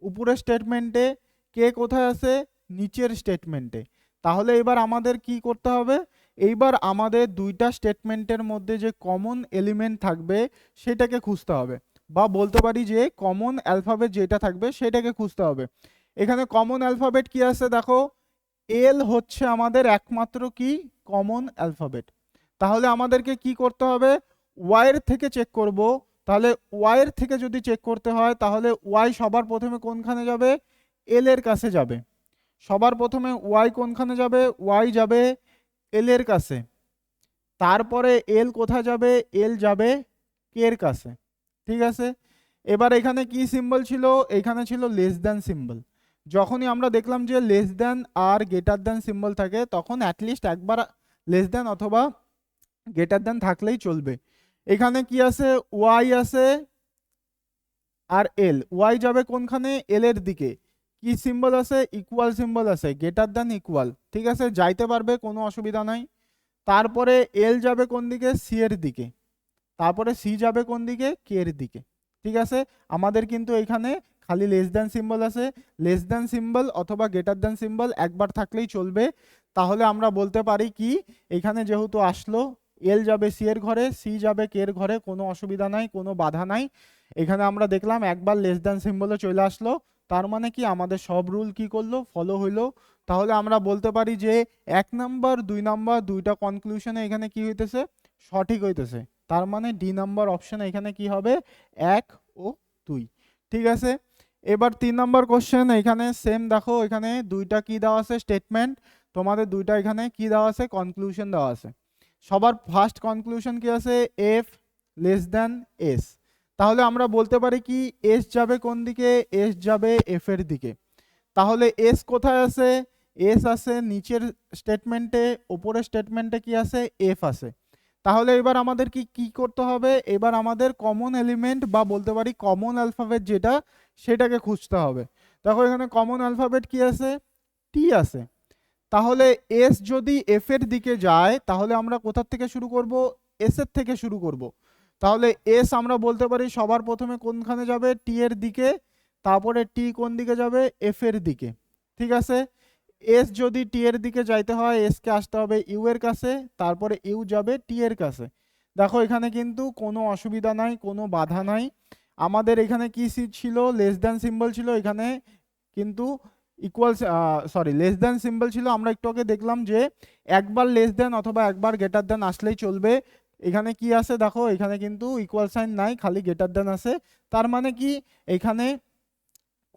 উপরের স্টেটমেন্টে, কে কোথায় আছে, নিচের স্টেটমেন্টে। তাহলে এবার আমাদের কি করতে হবে, এইবার আমাদের দুইটা স্টেটমেন্টের মধ্যে যে কমন এলিমেন্ট থাকবে সেটাকে খুঁজতে হবে, বা বলতে পারি যে কমন অ্যালফাবেট যেটা থাকবে সেটাকে খুঁজতে হবে। এখানে কমন অ্যালফাবেট কি আছে দেখো, এল হচ্ছে আমাদের একমাত্র কি কমন অ্যালফাবেট। তাহলে আমাদেরকে কি করতে হবে, ওয়াই এর থেকে চেক করব। তাহলে ওয়াই এর থেকে যদি চেক করতে হয় তাহলে ওয়াই সবার প্রথমে কোনখানে যাবে, এল এর কাছে যাবে। সবার প্রথমে ওয়াই কোনখানে যাবে, ওয়াই যাবে এল এর কাছে। তারপরে এল কোথায় যাবে, এল যাবে কে এর কাছে। ঠিক আছে, এবার এখানে কি সিম্বল ছিল, এখানে ছিল লেস দ্যান সিম্বল। যখনই আমরা দেখলাম যে লেস দ্যান আর গ্রেটার দ্যান সিম্বল থাকে, তখন অ্যাটলিস্ট একবার লেস দ্যান অথবা গ্রেটার দ্যান থাকলেই চলবে। এখানে কি আছে, ওয়াই আছে আর এল, ওয়াই যাবে কোনখানে, এল এর দিকে। কি সিম্বল আছে, ইকুয়াল সিম্বল আছে, গ্রেটার দ্যান ইকুয়াল। ঠিক আছে, যাইতে পারবে, কোনো অসুবিধা নাই। তারপরে এল যাবে কোন দিকে, সি এর দিকে। তারপরে সি যাবে কোন দিকে, কে এর দিকে। ঠিক আছে, আমাদের কিন্তু এখানে খালি লেস দ্যান সিম্বল আছে, লেস দ্যান সিম্বল অথবা গ্রেটার দ্যান সিম্বল একবার থাকলেই চলবে। তাহলে আমরা বলতে পারি কি, এখানে যেহেতু আসলো এল যাবে সি এর ঘরে, সি যাবে কে এর ঘরে, কোনো অসুবিধা নাই, কোনো বাধা নাই। এখানে আমরা দেখলাম একবার লেস দ্যান সিম্বলে চলে আসলো, তার মানে কি আমাদের সব রুল কি করলো, ফলো হইলো। তাহলে আমরা বলতে পারি যে 1 নাম্বার 2 নাম্বার দুইটা কনক্লুশনে এখানে কি হইতেছে, সঠিক হইতেছে। তার মানে ডি নাম্বার অপশন এখানে কি হবে, 1 ও 2। ঠিক আছে, এবার 3 নাম্বার কোশ্চেন। এখানে সেম দেখো, এখানে দুইটা কি দেওয়া আছে, স্টেটমেন্ট। তোমাদের দুইটা এখানে কি দেওয়া আছে, কনক্লুশন দেওয়া আছে। সবার ফার্স্ট কনক্লুশন কি আছে, এফ লেস দ্যান এস। তাহলে আমরা বলতে পারি কি, এস যাবে কোন দিকে, এস যাবে এফ এর দিকে। তাহলে এস কোথায় আছে, এস আছে নিচের স্টেটমেন্টে, উপরের স্টেটমেন্টে কি আছে, এফ আছে। তাহলে এবার আমাদের কি কি করতে হবে, এবার আমাদের কমন এলিমেন্ট বা বলতে পারি কমন অ্যালফাবেট যেটা, সেটাকে খুঁজতে হবে। দেখো এখানে কমন অ্যালফাবেট কি আছে, টি আছে। তাহলে এস যদি এফ এর দিকে যায় তাহলে আমরা কোথা থেকে শুরু করব, এস এর থেকে শুরু করব। তাহলে এস আমরা বলতে পারি সবার প্রথমে কোনখানে যাবে, টি এর দিকে। তারপরে টি কোন দিকে যাবে, এফ এর দিকে। ঠিক আছে, এস যদি টি এর দিকে যাইতে হয় এস কে আসতে হবে ইউ এর কাছে, তারপরে ইউ যাবে টি এর কাছে। দেখো এখানে কিন্তু কোনো অসুবিধা নাই, কোনো বাধা নাই। আমাদের এখানে কি ছিল, লেস দ্যান সিম্বল ছিল, এখানে কিন্তু equal sorry less than symbol ছিল। আমরা একটু আগে দেখলাম যে একবার লেস দ্যান অথবা একবার গ্রেটার দ্যান আসলেই চলবে। এখানে কি আছে দেখো, এখানে কিন্তু ইকুয়াল সাইন নাই, খালি গ্রেটার দ্যান আছে। তার মানে কি এখানে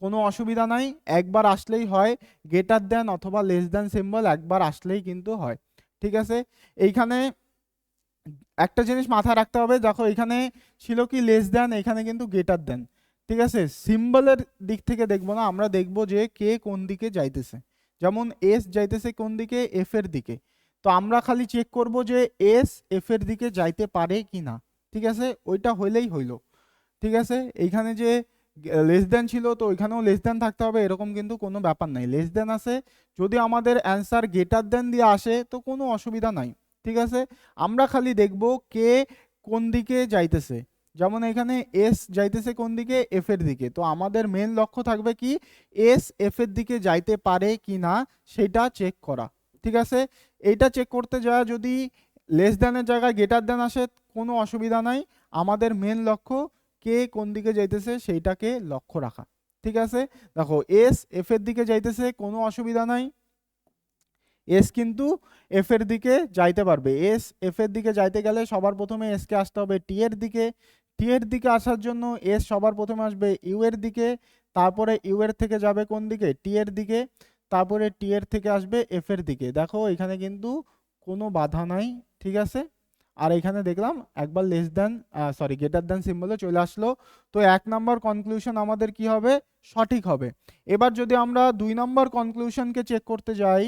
কোনো অসুবিধা নাই, একবার আসলেই হয়। গ্রেটার দ্যান অথবা লেস দ্যান সিম্বল একবার আসলেই কিন্তু হয়। ঠিক আছে, এইখানে একটা জিনিস মাথায় রাখতে হবে, দেখো এখানে ছিল কি লেস দ্যান, এখানে কিন্তু গ্রেটার দ্যান। ঠিক আছে, সিম্বলের দিক থেকে দেখবো না, আমরা দেখবো যে কে কোন দিকে যাইতেছে। যেমন এস যাইতেছে কোন দিকে, এফ এর দিকে। তো আমরা খালি চেক করব যে এস এফ এর দিকে যাইতে পারে কি না। ঠিক আছে, ওইটা হইলেই হইলো। ঠিক আছে, এইখানে যে লেস দ্যান ছিল তো ওইখানেও লেস দ্যান থাকতে হবে এরকম কিন্তু কোনো ব্যাপার নাই। লেস দ্যান আছে, যদি আমাদের অ্যান্সার গ্রেটার দ্যান দিয়ে আসে তো কোনো অসুবিধা নাই। ঠিক আছে, আমরা খালি দেখব কে কোন দিকে যাইতেছে। যেমন এখানে এস যাইতেছে কোন দিকে, এফ এর দিকে। তো আমাদের মেন লক্ষ্য থাকবে কি এস এফ এর দিকে যাইতে পারে কি না সেটা চেক করা। ঠিক আছে, এইটা চেক করতে যাওয়া যদি লেস দ্যানের জায়গায় গ্রেটার দ্যান আসে কোনো অসুবিধা নাই। আমাদের মেন লক্ষ্য কে কোন দিকে যাইতেছে সেইটাকে লক্ষ্য রাখা। ঠিক আছে, দেখো এস এফ এর দিকে যাইতেছে কোনো অসুবিধা নাই, এস কিন্তু এফ এর দিকে যাইতে পারবে। এস এফ এর দিকে যাইতে গেলে সবার প্রথমে এস কে আসতে হবে টি এর দিকে। টি এর দিকে আসার জন্য এস সবার প্রথমে আসবে ইউ এর দিকে, তারপরে ইউ এর থেকে যাবে কোন দিকে, টি এর দিকে, তারপরে টি এর থেকে আসবে এফ এর দিকে। দেখো এখানে কিন্তু কোনো বাধা নাই। ঠিক আছে, আর এখানে দেখলাম একবার less than sorry greater than সিম্বলে চলে আসলো। তো 1 নম্বর কনক্লুশন আমাদের কি হবে, সঠিক হবে। এবার যদি আমরা 2 নম্বর কনক্লুশনকে চেক করতে যাই,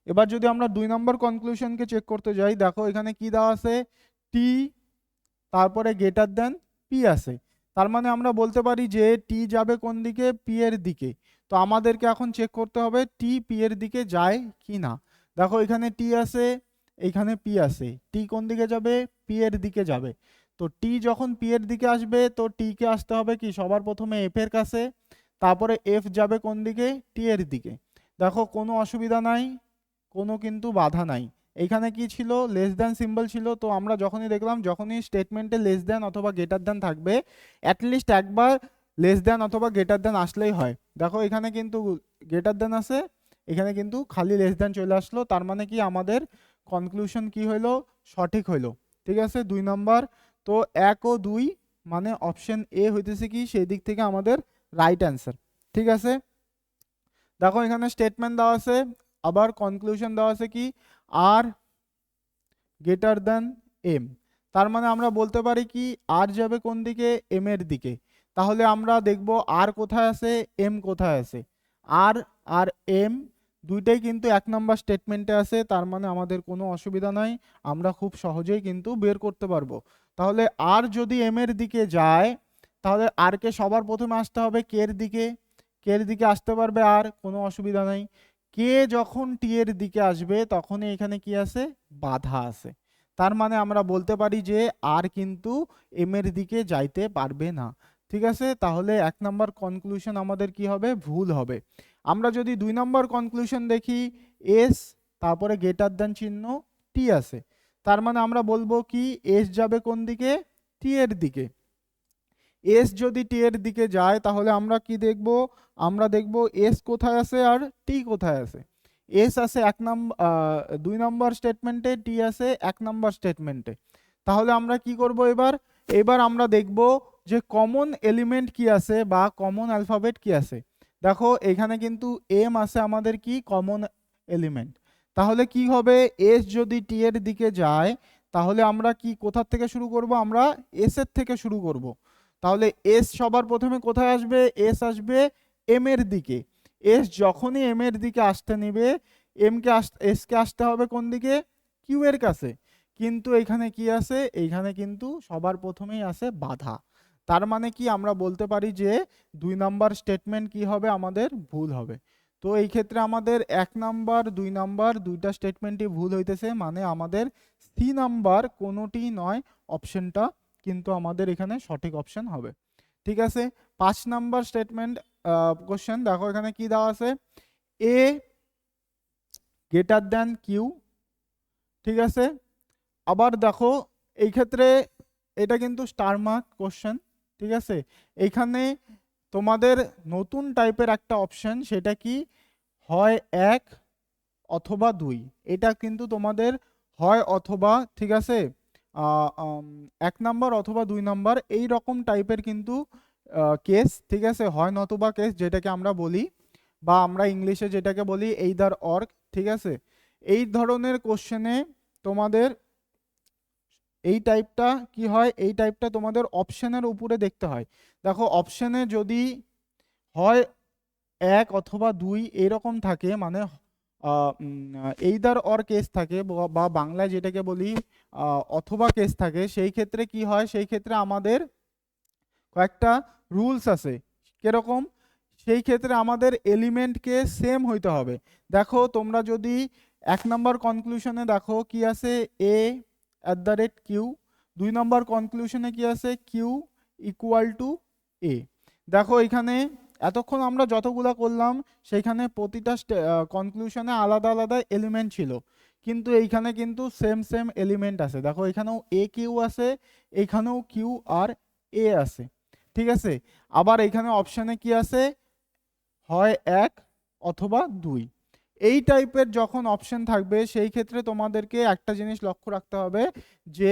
এবার যদি আমরা 2 নম্বর কনক্লুশনকে চেক করতে যাই, দেখো এখানে কি দেওয়া আছে, টি তারপরে গ্রেটার দেন পি আছে। তার মানে আমরা বলতে পারি যে টি যাবে কোন দিকে, পি এর দিকে। তো আমাদেরকে এখন চেক করতে হবে টি পি এর দিকে যায় কি না। দেখো এখানে টি আছে, এখানে পি আছে, টি কোন দিকে যাবে, পি এর দিকে যাবে। তো টি যখন পি এর দিকে আসবে তো টি কে আসতে হবে কি সবার প্রথমে এফ এর কাছে, তারপরে এফ যাবে কোন দিকে, টি এর দিকে। দেখো কোনো অসুবিধা নাই, কোনো কিন্তু বাধা নাই। এখানে কি ছিল, লেস দ্যান সিম্বল ছিল। তো আমরা যখনই দেখলাম যখনই স্টেটমেন্টে লেস দ্যান অথবা গ্রেটার দ্যান থাকবে অ্যাটলিস্ট একবার লেস দ্যান অথবা গ্রেটার দ্যান আসলেই হয়। দেখো এখানে কিন্তু গ্রেটার দ্যান আছে, এখানে কিন্তু খালি লেস দ্যান চলে আসলো। তার মানে কি আমাদের কনক্লুশন কি হইলো, সঠিক হইলো। ঠিক আছে, 2 নম্বর। তো 1 ও 2 মানে অপশন এ হইতেছে কি সেই দিক থেকে আমাদের রাইট অ্যান্সার। ঠিক আছে, দেখো এখানে স্টেটমেন্ট দেওয়া আছে, আবার কনক্লুশন দেওয়া আছে কি আর গ্রেটার দ্যান এম। তার মানে আমরা বলতে পারি কি আর যাবে কোন দিকে, এম এর দিকে। তাহলে আমরা দেখব আর কোথায় আছে, এম কোথায় আছে। আর আর এম দুইটাই কিন্তু 1 নম্বর স্টেটমেন্টে আছে। তার মানে আমাদের কোনো অসুবিধা নাই, আমরা খুব সহজেই কিন্তু বের করতে পারবো। তাহলে আর যদি এম এর দিকে যায় তাহলে আর কে সবার প্রথমে আসতে হবে কে এর দিকে, কে এর দিকে আসতে পারবে আর, কোনো অসুবিধা নাই। কে যখন টি এর দিকে আসবে তখনই এখানে কি আছে, বাধা আছে। তার মানে আমরা বলতে পারি যে আর কিন্তু এম এর দিকে যাইতে পারবে না। ঠিক আছে, তাহলে 1 নম্বর কনক্লুশন আমাদের কি হবে, ভুল হবে। আমরা যদি 2 নম্বর কনক্লুশন দেখি, এস তারপরে গ্রেটার দ্যান চিহ্ন টি আছে। তার মানে আমরা বলবো কি এস যাবে কোন দিকে, টি এর দিকে। এস যদি টি এর দিকে যায় তাহলে আমরা কি দেখব, আমরা দেখব এস কোথায় আছে আর টি কোথায় আছে। এস আছে 2 নম্বর স্টেটমেন্টে, টি আছে 1 নম্বর স্টেটমেন্টে। তাহলে আমরা কি করব, এবার এবার আমরা দেখব যে কমন এলিমেন্ট কি আছে বা কমন অ্যালফাবেট কি আছে। দেখো এখানে কিন্তু এম আছে আমাদের কি কমন এলিমেন্ট। তাহলে কি হবে, এস যদি টি এর দিকে যায় তাহলে আমরা কি কোথা থেকে শুরু করব, আমরা এস এর থেকে শুরু করব। তাহলে এস সবার প্রথমে কোথায় আসবে, এস আসবে এম এর দিকে। এস যখনই এম এর দিকে আসতে নিবে এস কে আসতে হবে কোন দিকে, কিউ এর কাছে। কিন্তু এখানে কি আছে, এইখানে কিন্তু সবার প্রথমেই আছে বাধা। তার মানে কি আমরা বলতে পারি যে 2 নম্বর স্টেটমেন্ট কি হবে, আমাদের ভুল হবে। তো এই ক্ষেত্রে আমাদের 1 নম্বর 2 নম্বর দুইটা স্টেটমেন্টই ভুল হইতেছে, মানে আমাদের সি নাম্বার কোনোটি নয় অপশনটা কিন্তু আমাদের এখানে সঠিক অপশন হবে। ঠিক আছে, 5 নম্বর স্টেটমেন্ট কোশ্চেন দেখো এখানে কি দেওয়া আছে, এ গ্রেটার দ্যান কিউ। ঠিক আছে, আবার দেখো এই ক্ষেত্রে এটা কিন্তু স্টার মার্ক কোশ্চেন। ঠিক আছে, এইখানে তোমাদের নতুন টাইপের একটা অপশন, সেটা কি হয় 1 অথবা 2। এটা কিন্তু তোমাদের হয় অথবা, ঠিক আছে, 1 নাম্বার অথবা 2 নাম্বার এই রকম টাইপের কিন্তু কেস, ঠিক আছে, হয় নতুবা কেস যেটাকে আমরা বলি, বা আমরা ইংলিশে যেটাকে বলি এইদার অর, ঠিক আছে। এই ধরনের কোশ্চেনে তোমাদের এই টাইপটা কি হয়, এই টাইপটা তোমাদের অপশনের উপরে দেখতে হয়। দেখো অপশনে যদি হয় 1 অথবা 2 এরকম থাকে, মানে এইদার অর কেস থাকে, বা বাংলায় যেটাকে বলি অথবা কেস থাকে, সেই ক্ষেত্রে কি হয়, সেই ক্ষেত্রে আমাদের কয়েকটা রুলস আছে। কিরকম? সেই ক্ষেত্রে আমাদের এলিমেন্টকে সেম হইতে হবে। দেখো তোমরা যদি 1 নাম্বার কনক্লুশনে দেখো কি আছে, A at the rate Q, 2 number কনক্লুশনে কি আছে, কিউ ইকুয়াল টু এ। দেখো এখানে এতক্ষণ আমরা যতগুলা করলাম সেইখানে প্রতিটা কনক্লুশনে আলাদা আলাদা এলিমেন্ট ছিল, কিন্তু এইখানে কিন্তু সেম সেম এলিমেন্ট আছে। দেখো এখানেও এ কিউ আছে, এখানেও কিউ আর এ আছে, ঠিক আছে। আবার এখানে অপশানে কি আছে, হয় 1 অথবা 2। এই টাইপের যখন অপশন থাকবে সেই ক্ষেত্রে তোমাদেরকে একটা জিনিস লক্ষ্য রাখতে হবে যে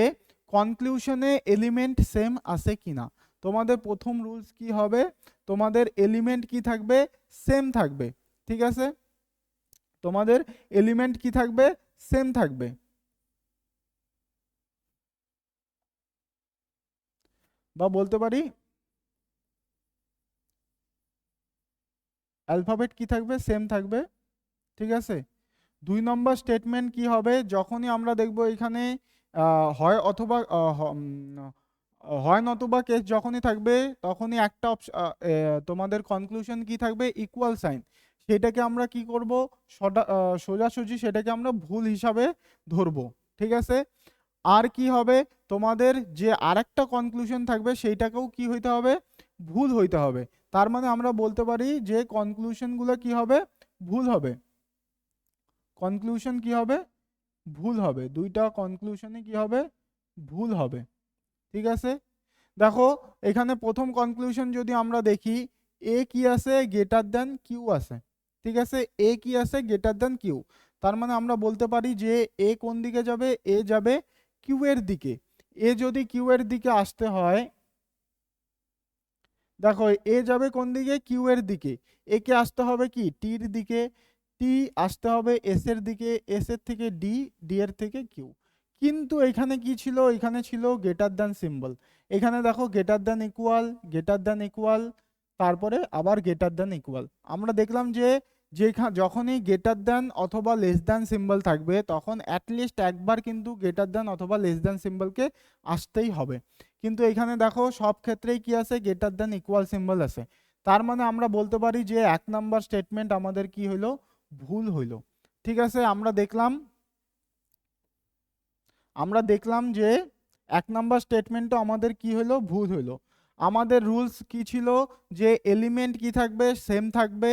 কনক্লুশনে এলিমেন্ট সেম আছে কিনা। তোমাদের প্রথম রুলস কি হবে, তোমাদের এলিমেন্ট কি থাকবে, সেম থাকবে, ঠিক আছে। তোমাদের এলিমেন্ট কি থাকবে, সেম থাকবে। বা বলতে পারি অ্যালফাবেট কি থাকবে, সেম থাকবে, ঠিক আছে। 2 নম্বর স্টেটমেন্ট কি হবে, যখনই আমরা দেখব এখানে হয় অথবা হয় নতুবা কেস যখনই থাকবে, তখনই একটা তোমাদের কনক্লুশন কি থাকবে, ইকুয়াল সাইন। সেটাকে আমরা কি করব, সোজাসুজি সেটাকে আমরা ভুল হিসাবে ধরবো, ঠিক আছে। আর কি হবে, তোমাদের যে আরেকটা কনক্লুশন থাকবে সেইটাকেও কি হইতে হবে, ভুল হইতে হবে। তার মানে আমরা বলতে পারি যে কনক্লুশনগুলো কি হবে, ভুল হবে। কনক্লুশন কি হবে, ভুল হবে। দুইটা কনক্লুশনে কি হবে, ভুল হবে, ঠিক আছে। দেখো এখানে প্রথম কনক্লুশন যদি আমরা দেখি, এ কি আছে, গ্রেটার দ্যান কিউ আছে, ঠিক আছে। এ কি আছে, গ্রেটার দ্যান কিউ। তার মানে আমরা বলতে পারি যে এ কোন দিকে যাবে, এ যাবে কিউ এর দিকে। এ যদি কিউ এর দিকে আসতে হয়, দেখো এ যাবে কোন দিকে, কিউ এর দিকে। এ কে আসতে হবে কি, টির দিকে। টি আসতে হবে এস এর দিকে, এস এর থেকে ডি, ডি এর থেকে কিউ। কিন্তু এখানে কি ছিল, এখানে ছিল গ্রেটার দ্যান সিম্বল। এখানে দেখো greater than equal, greater than equal, তারপরে আবার গ্রেটার দ্যান ইকুয়াল। আমরা দেখলাম যে যখনই গ্রেটার দ্যান অথবা লেস দ্যান সিম্বল থাকবে, তখন অ্যাটলিস্ট একবার কিন্তু গ্রেটার দ্যান অথবা লেস দ্যান সিম্বলকে আসতেই হবে। কিন্তু এখানে দেখো সব ক্ষেত্রেই কি আছে, গ্রেটার দ্যান ইকুয়াল সিম্বল আছে। তার মানে আমরা বলতে পারি যে 1 নাম্বার স্টেটমেন্ট আমাদের কি হইলো, ভুল হইলো, ঠিক আছে। আমরা দেখলাম যে 1 নাম্বার স্টেটমেন্টও আমাদের কি হইলো, ভুল হইলো। আমাদের রুলস কি ছিল, যে এলিমেন্ট কি থাকবে, সেম থাকবে।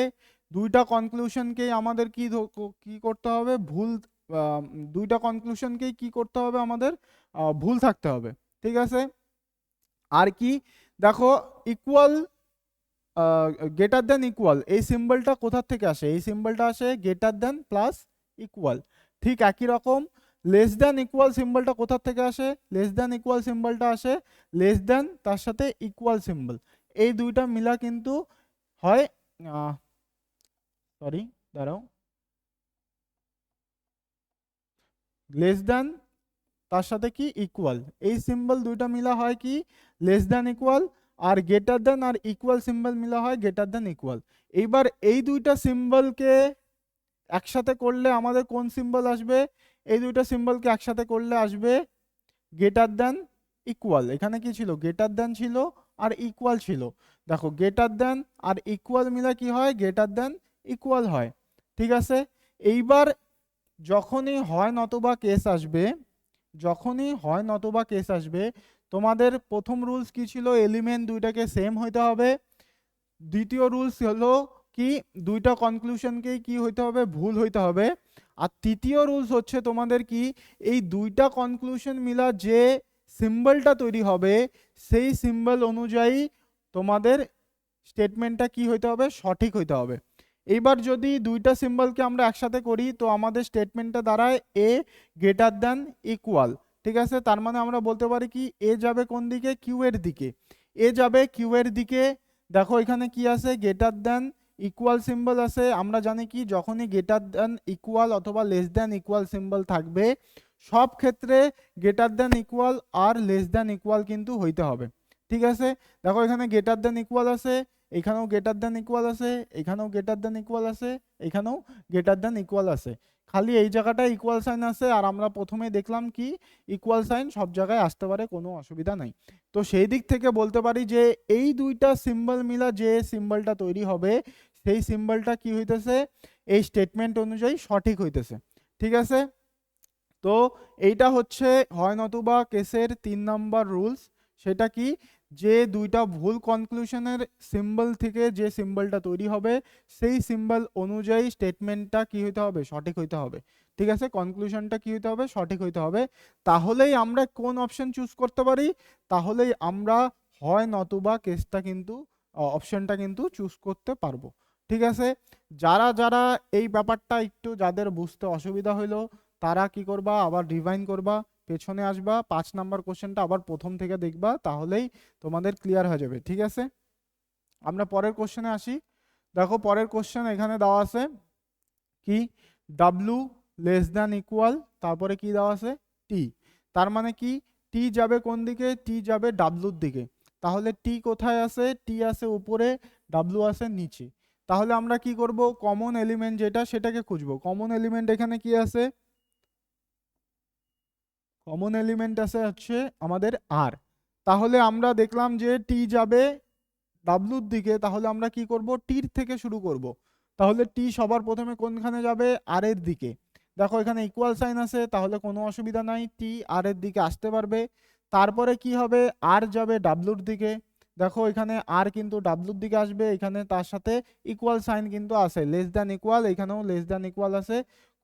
দুইটা কনক্লুশনকেই আমাদের কি করতে হবে, ভুল, দুইটা কনক্লুশনকেই কি করতে হবে আমাদের, ভুল থাকতে হবে, ঠিক আছে। আর কি, দেখো ইকুয়াল, গ্রেটার দ্যান ইকুয়াল, এই সিম্বলটা কোথা থেকে আসে, এই সিম্বলটা আসে গ্রেটার দ্যান প্লাস ইকুয়াল। ঠিক একই রকম লেস দ্যান ইকুয়াল সিম্বলটা কোথা থেকে আসে, লেস দ্যান ইকুয়াল সিম্বলটা আসে লেস দ্যান তার সাথে ইকুয়াল সিম্বল, এই দুইটা মিলা কিন্তু হয়, সরি দাঁড়াও, লেস দ্যান তার সাথে কি ইকুয়াল, এই সিম্বল দুইটা মিলা হয় কি, লেস দ্যান ইকুয়াল। আর গ্রেটার দ্যান আর ইকুয়াল সিম্বল মিলা হয় গ্রেটার দ্যান ইকুয়াল। এইবার এই দুইটা সিম্বলকে একসাথে করলে আমাদের কোন সিম্বল আসবে, এই দুইটা সিম্বলকে একসাথে করলে আসবে গ্রেটার দ্যান ইকুয়াল। এখানে কি ছিল, গ্রেটার দ্যান ছিল আর ইকুয়াল ছিল। দেখো গ্রেটার দ্যান আর ইকুয়াল মিলা কি হয়, গ্রেটার দ্যান ইকুয়াল হয়, ঠিক আছে। এইবার যখনই হয় নতুবা কেস আসবে, যখনই হয় নতুবা কেস আসবে, তোমাদের প্রথম রুলস কি ছিল, এলিমেন্ট দুইটাকে সেম হইতে হবে। দ্বিতীয় রুলস হলো কি, দুইটা কনক্লুশনকেই কি হইতে হবে, ভুল হইতে হবে। আর তৃতীয় রুলস হচ্ছে তোমাদের কি, এই দুইটা কনক্লুশন মিলা যে সিম্বলটা তৈরি হবে, সেই সিম্বল অনুযায়ী তোমাদের স্টেটমেন্টটা কি হইতে হবে, সঠিক হইতে হবে। এইবার যদি দুইটা সিম্বলকে আমরা একসাথে করি তো আমাদের স্টেটমেন্টটা দাঁড়ায় এ গ্রেটার দ্যান ইকুয়াল। ঠিক আছে, তার মানে আমরা বলতে পারি কি এ যাবে কোন দিকে, কিউ এর দিকে। এ যাবে কিউ এর দিকে। দেখো এখানে কি আছে, গ্রেটার দ্যান ইকুয়াল সিম্বল আছে। আমরা জানি কি যখনই গ্রেটার দ্যান ইকুয়াল অথবা লেস দ্যান ইকুয়াল সিম্বল থাকবে সব ক্ষেত্রে গ্রেটার দ্যান ইকুয়াল আর লেস দ্যান ইকুয়াল কিন্তু হইতে হবে। ঠিক আছে, দেখো এখানে গ্রেটার দ্যান ইকুয়াল আছে, এখানেও গ্রেটার দ্যান ইকুয়াল আছে, এখানেও গ্রেটার দ্যান ইকুয়াল আছে, এখানেও গ্রেটার দ্যান ইকুয়াল আছে। খালি এই জায়গাটায় ইকুয়াল সাইন আছে, আর আমরা প্রথমে দেখলাম কি ইকুয়াল সাইন সব জায়গায় আসতে পারে, কোনো অসুবিধা নাই। তো সেই দিক থেকে বলতে পারি যে এই দুইটা সিম্বল মিলা যে সিম্বলটা তৈরি হবে সেই সিম্বলটা কি হইতেছে, এই স্টেটমেন্ট অনুযায়ী সঠিক হইতেছে। ঠিক আছে, তো এইটা হচ্ছে হয় নতুবা কেসের 3 নাম্বার রুলস। সেটা কি, যে দুইটা ভুল কনক্লুশনের সিম্বল থেকে যে সিম্বলটা তৈরি হবে সেই সিম্বল অনুযায়ী স্টেটমেন্টটা কি হইতে হবে, সঠিক হইতে হবে। ঠিক আছে, কনক্লুশনটা কি হইতে হবে, সঠিক হইতে হবে। তাহলেই আমরা কোন অপশন চুজ করতে পারি, তাহলেই আমরা হয় নতুবা কেসটা কিন্তু অপশনটা কিন্তু চুজ করতে পারবো। ঠিক আছে, যারা যারা এই ব্যাপারটা একটু যাদের বুঝতে অসুবিধা হইলো তারা কি করবা, আবার রিভাইন করবা, পেছনে আসবা, 5 নাম্বার কোশ্চেনটা আবার প্রথম থেকে দেখবা, তাহলেই তোমাদের ক্লিয়ার হয়ে যাবে। ঠিক আছে, আমরা পরের কোশ্চেনে আসি। দেখো পরের কোশ্চেন এখানে দেওয়া আছে কি ডাব্লু লেস দ্যান ইকুয়াল, তারপরে কি দেওয়া আছে টি। তার মানে কি টি যাবে কোন দিকে, টি যাবে ডাব্লুর দিকে। তাহলে টি কোথায় আছে, টি আছে উপরে, ডাব্লু আছে নিচে। তাহলে আমরা কি করব, কমন এলিমেন্ট যেটা সেটাকে খুঁজবো। কমন এলিমেন্ট এখানে কি আছে, কমন এলিমেন্ট আছে হচ্ছে আমাদের আর। তাহলে আমরা দেখলাম যে টি যাবে ডাব্লুর দিকে, তাহলে আমরা কি করব, টির থেকে শুরু করব। তাহলে টি সবার প্রথমে কোনখানে যাবে, আর এর দিকে। দেখো এখানে ইকুয়াল সাইন আছে, তাহলে কোনো অসুবিধা নাই, টি আর এর দিকে আসতে পারবে। তারপরে কি হবে, আর যাবে ডাব্লুর দিকে। দেখো এখানে আর কিন্তু ডাব্লুর দিকে আসবে, এখানে তার সাথে ইকুয়াল সাইন কিন্তু আছে, লেস দ্যান ইকুয়াল, এখানেও লেস দ্যান ইকুয়াল আছে,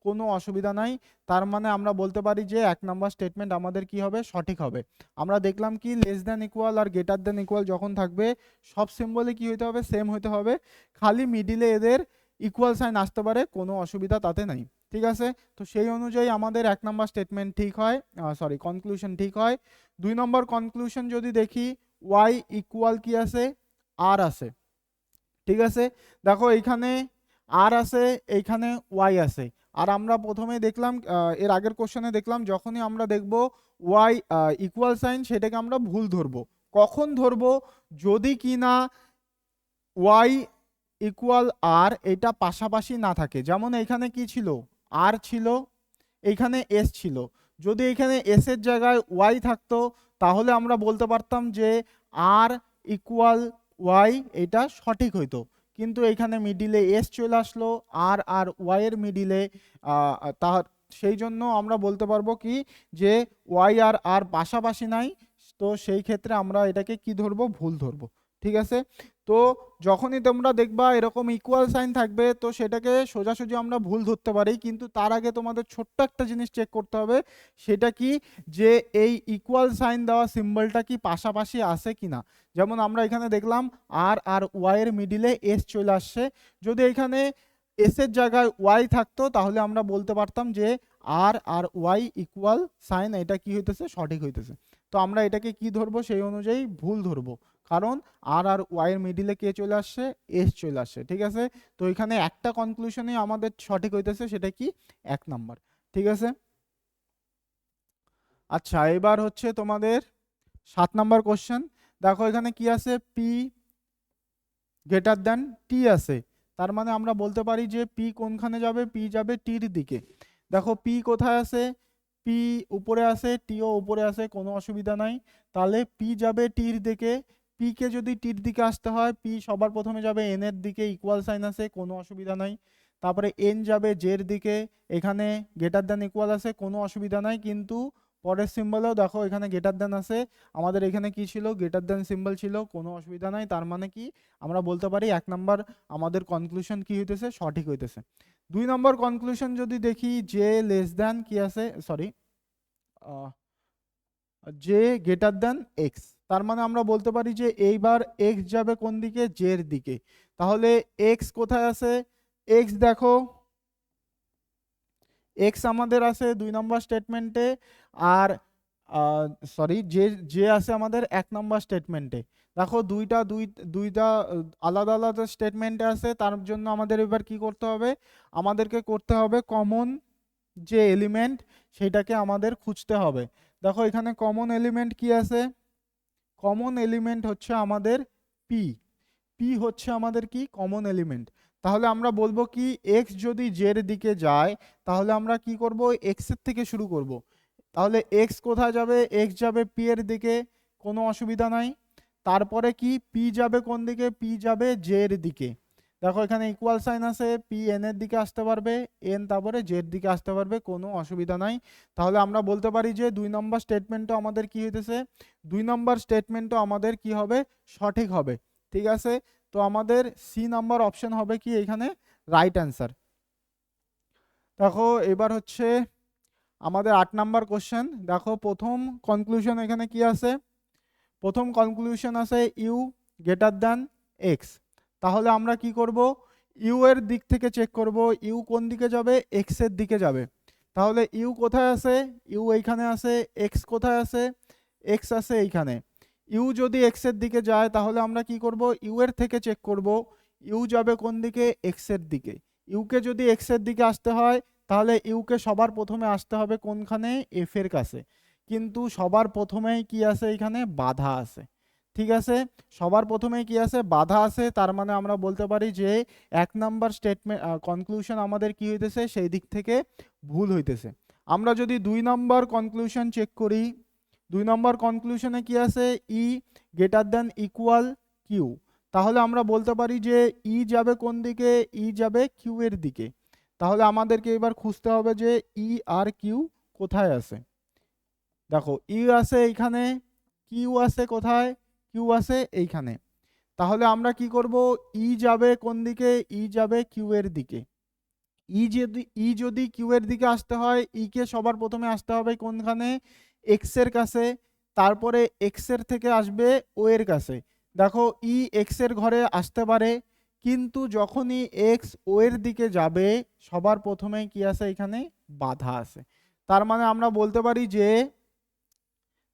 কোনো অসুবিধা নাই। তার মানে আমরা বলতে পারি যে 1 নাম্বার স্টেটমেন্ট আমাদের কি হবে, সঠিক হবে। আমরা দেখলাম কি লেস দ্যান ইকুয়াল আর গ্রেটার দ্যান ইকুয়াল যখন থাকবে সব সিম্বলে কি হইতে হবে, সেম হইতে হবে, খালি মিডিলে এদের ইকুয়াল সাইন আসতে পারে, কোনো অসুবিধা তাতে নাই। ঠিক আছে, তো সেই অনুযায়ী আমাদের 1 নাম্বার স্টেটমেন্ট ঠিক হয়, সরি কনক্লুশন ঠিক হয়। 2 নম্বর কনক্লুশন যদি দেখি, ওয়াই ইকুয়াল কি আছে, আর আছে। ঠিক আছে, দেখো এইখানে আর আছে, এইখানে ওয়াই আছে। আর আমরা প্রথমে দেখলাম এর আগের কোশ্চেনে দেখলাম যখনই আমরা দেখব ওয়াই ইকুয়াল সাইন সেটাকে আমরা ভুল ধরবো। কখন ধরবো, যদি কি না ওয়াই ইকুয়াল আর এটা পাশাপাশি না থাকে। যেমন এখানে কি ছিল, আর ছিল, এইখানে এস ছিল। যদি এখানে এস এর জায়গায় ওয়াই থাকতো তাহলে আমরা বলতে পারতাম যে আর ইকুয়াল ওয়াই, এটা সঠিক হইতো। কিন্তু এখানে মিডিলে এস চলে আসলো, আর ওয়াই এর মিডিলে, তার সেই জন্য আমরা বলতে পারবো কি যে ওয়াই আর পাশাপাশি নাই। তো সেই ক্ষেত্রে আমরা এটাকে কি ধরবো, ভুল ধরবো। ঠিক আছে, তো যখনই তোমরা দেখবা এরকম ইকুয়াল সাইন থাকবে তো সেটাকে সোজাসুজি আমরা ভুল ধরতে পারি, কিন্তু তার আগে তোমাদের ছোট্ট একটা জিনিস চেক করতে হবে। সেটা কি, যে এই ইকুয়াল সাইন দেওয়া সিম্বলটা কি পাশাপাশি আছে কিনা। যেমন আমরা এখানে দেখলাম আর ওয়াই এর মিডিলে এস চলে আসছে। যদি এখানে এস এর জায়গায় ওয়াই থাকতো তাহলে আমরা বলতে পারতাম যে আর ওয়াই ইকুয়াল সাইন, এটা কি হইতেছে, সঠিক হইতেছে। তো আমরা এটাকে কি ধরবো, সেই অনুযায়ী ভুল ধরবো, কারণ আর ওয়াই এর মিডিলে কে চলে আসছে, এস চলে আসছে। ঠিক আছে, তো এখানে একটা কনক্লুশনই আমাদের সঠিক হইতেছে, সেটা কি 1 নাম্বার। ঠিক আছে, আচ্ছা এবার হচ্ছে তোমাদের 7 নাম্বার কোশ্চেন। দেখো এখানে কি আছে, পি গ্রেটার দ্যান টি আছে। তার মানে আমরা বলতে পারি যে পি কোনখানে যাবে, পি যাবে টির দিকে। দেখো পি কোথায় আছে, পি উপরে আছে, টিও উপরে আছে, কোনো অসুবিধা নাই। তাহলে পি যাবে টির দিকে। পি কে যদি টির দিকে আসতে হয়, পি সবার প্রথমে যাবে এন এর দিকে, ইকুয়াল সাইন আছে, কোনো অসুবিধা নাই। তারপরে এন যাবে জের দিকে, এখানে গ্রেটার দ্যান ইকুয়াল আছে, কোনো অসুবিধা নাই। কিন্তু পরের সিম্বলেও দেখো এখানে গ্রেটার দ্যান আছে, আমাদের এখানে কি ছিল, গ্রেটার দ্যান সিম্বল ছিল, কোনো অসুবিধা নাই। তার মানে কি আমরা বলতে পারি 1 নাম্বার আমাদের কনক্লুশন কি হইতেছে, সঠিক হইতেছে। 2 নম্বর কনক্লুশন যদি দেখি, যে লেস দ্যান কি আছে, sorry J greater than x. তার মানে আমরা বলতে পারি যে এইবার এক্স যাবে কোন দিকে, জের দিকে। তাহলে এক্স কোথায় আছে, এক্স দেখো এক্স আমাদের আছে 2 নম্বর স্টেটমেন্টে, আর সরি যে যে আছে আমাদের 1 নম্বর স্টেটমেন্টে। দেখো দুইটা আলাদা আলাদা স্টেটমেন্টে আছে, তার জন্য আমাদের এবার কি করতে হবে, আমাদেরকে করতে হবে কমন যে এলিমেন্ট সেটাকে আমাদের খুঁজতে হবে। দেখো এখানে কমন এলিমেন্ট কি আছে, কমন এলিমেন্ট হচ্ছে আমাদের পি। পি হচ্ছে আমাদের কি কমন এলিমেন্ট। তাহলে আমরা বলবো কি এক্স যদি জের দিকে যায় তাহলে আমরা কি করব, এক্স এর থেকে শুরু করব। তাহলে এক্স কোথায় যাবে, এক্স যাবে পি এর দিকে, কোনো অসুবিধা নাই। তারপরে কি পি যাবে কোন দিকে, পি যাবে জের দিকে। দেখো এখানে ইকুয়াল সাইন আছে, পি এন এর দিকে আসতে পারবে, এন তারপরে জের দিকে আসতে পারবে, কোনো অসুবিধা নাই। তাহলে আমরা বলতে পারি যে 2 নম্বর স্টেটমেন্টও আমাদের কি হইতেছে, 2 নম্বর স্টেটমেন্টও আমাদের কি হবে, সঠিক হবে। ঠিক আছে, তো আমাদের সি নাম্বার অপশন হবে কি এখানে রাইট অ্যান্সার। দেখো এবার হচ্ছে আমাদের 8 নাম্বার কোশ্চেন। দেখো প্রথম কনক্লুশন এখানে কি আছে, প্রথম কনক্লুশন আছে ইউ গ্রেটার দ্যান এক্স। তাহলে আমরা কি করব, ইউ এর দিক থেকে চেক করব, ইউ কোন দিকে যাবে, এক্স এর দিকে যাবে। তাহলে ইউ কোথায় আছে, ইউ এইখানে আছে, এক্স কোথায় আছে, এক্স আছে এইখানে। ইউ যদি এক্স এর দিকে যায় তাহলে আমরা কি করব, ইউ এর থেকে চেক করব, ইউ যাবে কোন দিকে, এক্স এর দিকে। ইউকে যদি এক্স এর দিকে আসতে হয় তাহলে ইউকে সবার প্রথমে আসতে হবে কোনখানে, এফ এর কাছে। কিন্তু সবার প্রথমেই কি আছে, এখানে বাধা আছে। ঠিক আছে, সবার প্রথমেই কি আছে, বাধা আছে। তার মানে আমরা বলতে পারি যে 1 নাম্বার স্টেটমেন্ট কনক্লুশন আমাদের কি হইতেছে, সেই দিক থেকে ভুল হইতেছে। আমরা যদি 2 নাম্বার কনক্লুশন চেক করি, 2 নম্বর কনক্লুশনে কি আছে, ই গ্রেটার দ্যান ইকুয়াল কিউ। তাহলে আমরা বলতে পারি যে ই যাবে কোন দিকে, ই যাবে কিউ এর দিকে। তাহলে আমাদেরকে এবার খুঁজতে হবে যে ই আর কিউ কোথায় আছে। দেখো ই আছে এইখানে, কিউ আছে কোথায়, কিউ আছে এইখানে। তাহলে আমরা কি করব, ই যাবে কোন দিকে, ই যাবে কিউ এর দিকে। ই যদি কিউ এর দিকে আসতে হয়, ই কে সবার প্রথমে আসতে হবে কোনখানে, এক্স এর কাছে। তারপরে এক্স এর থেকে আসবে ও এর কাছে। দেখো ই এক্স এর ঘরে আসতে পারে, কিন্তু যখনই এক্স ও এর দিকে যাবে সবার প্রথমে কি আছে, এখানে বাধা আছে। তার মানে আমরা বলতে পারি যে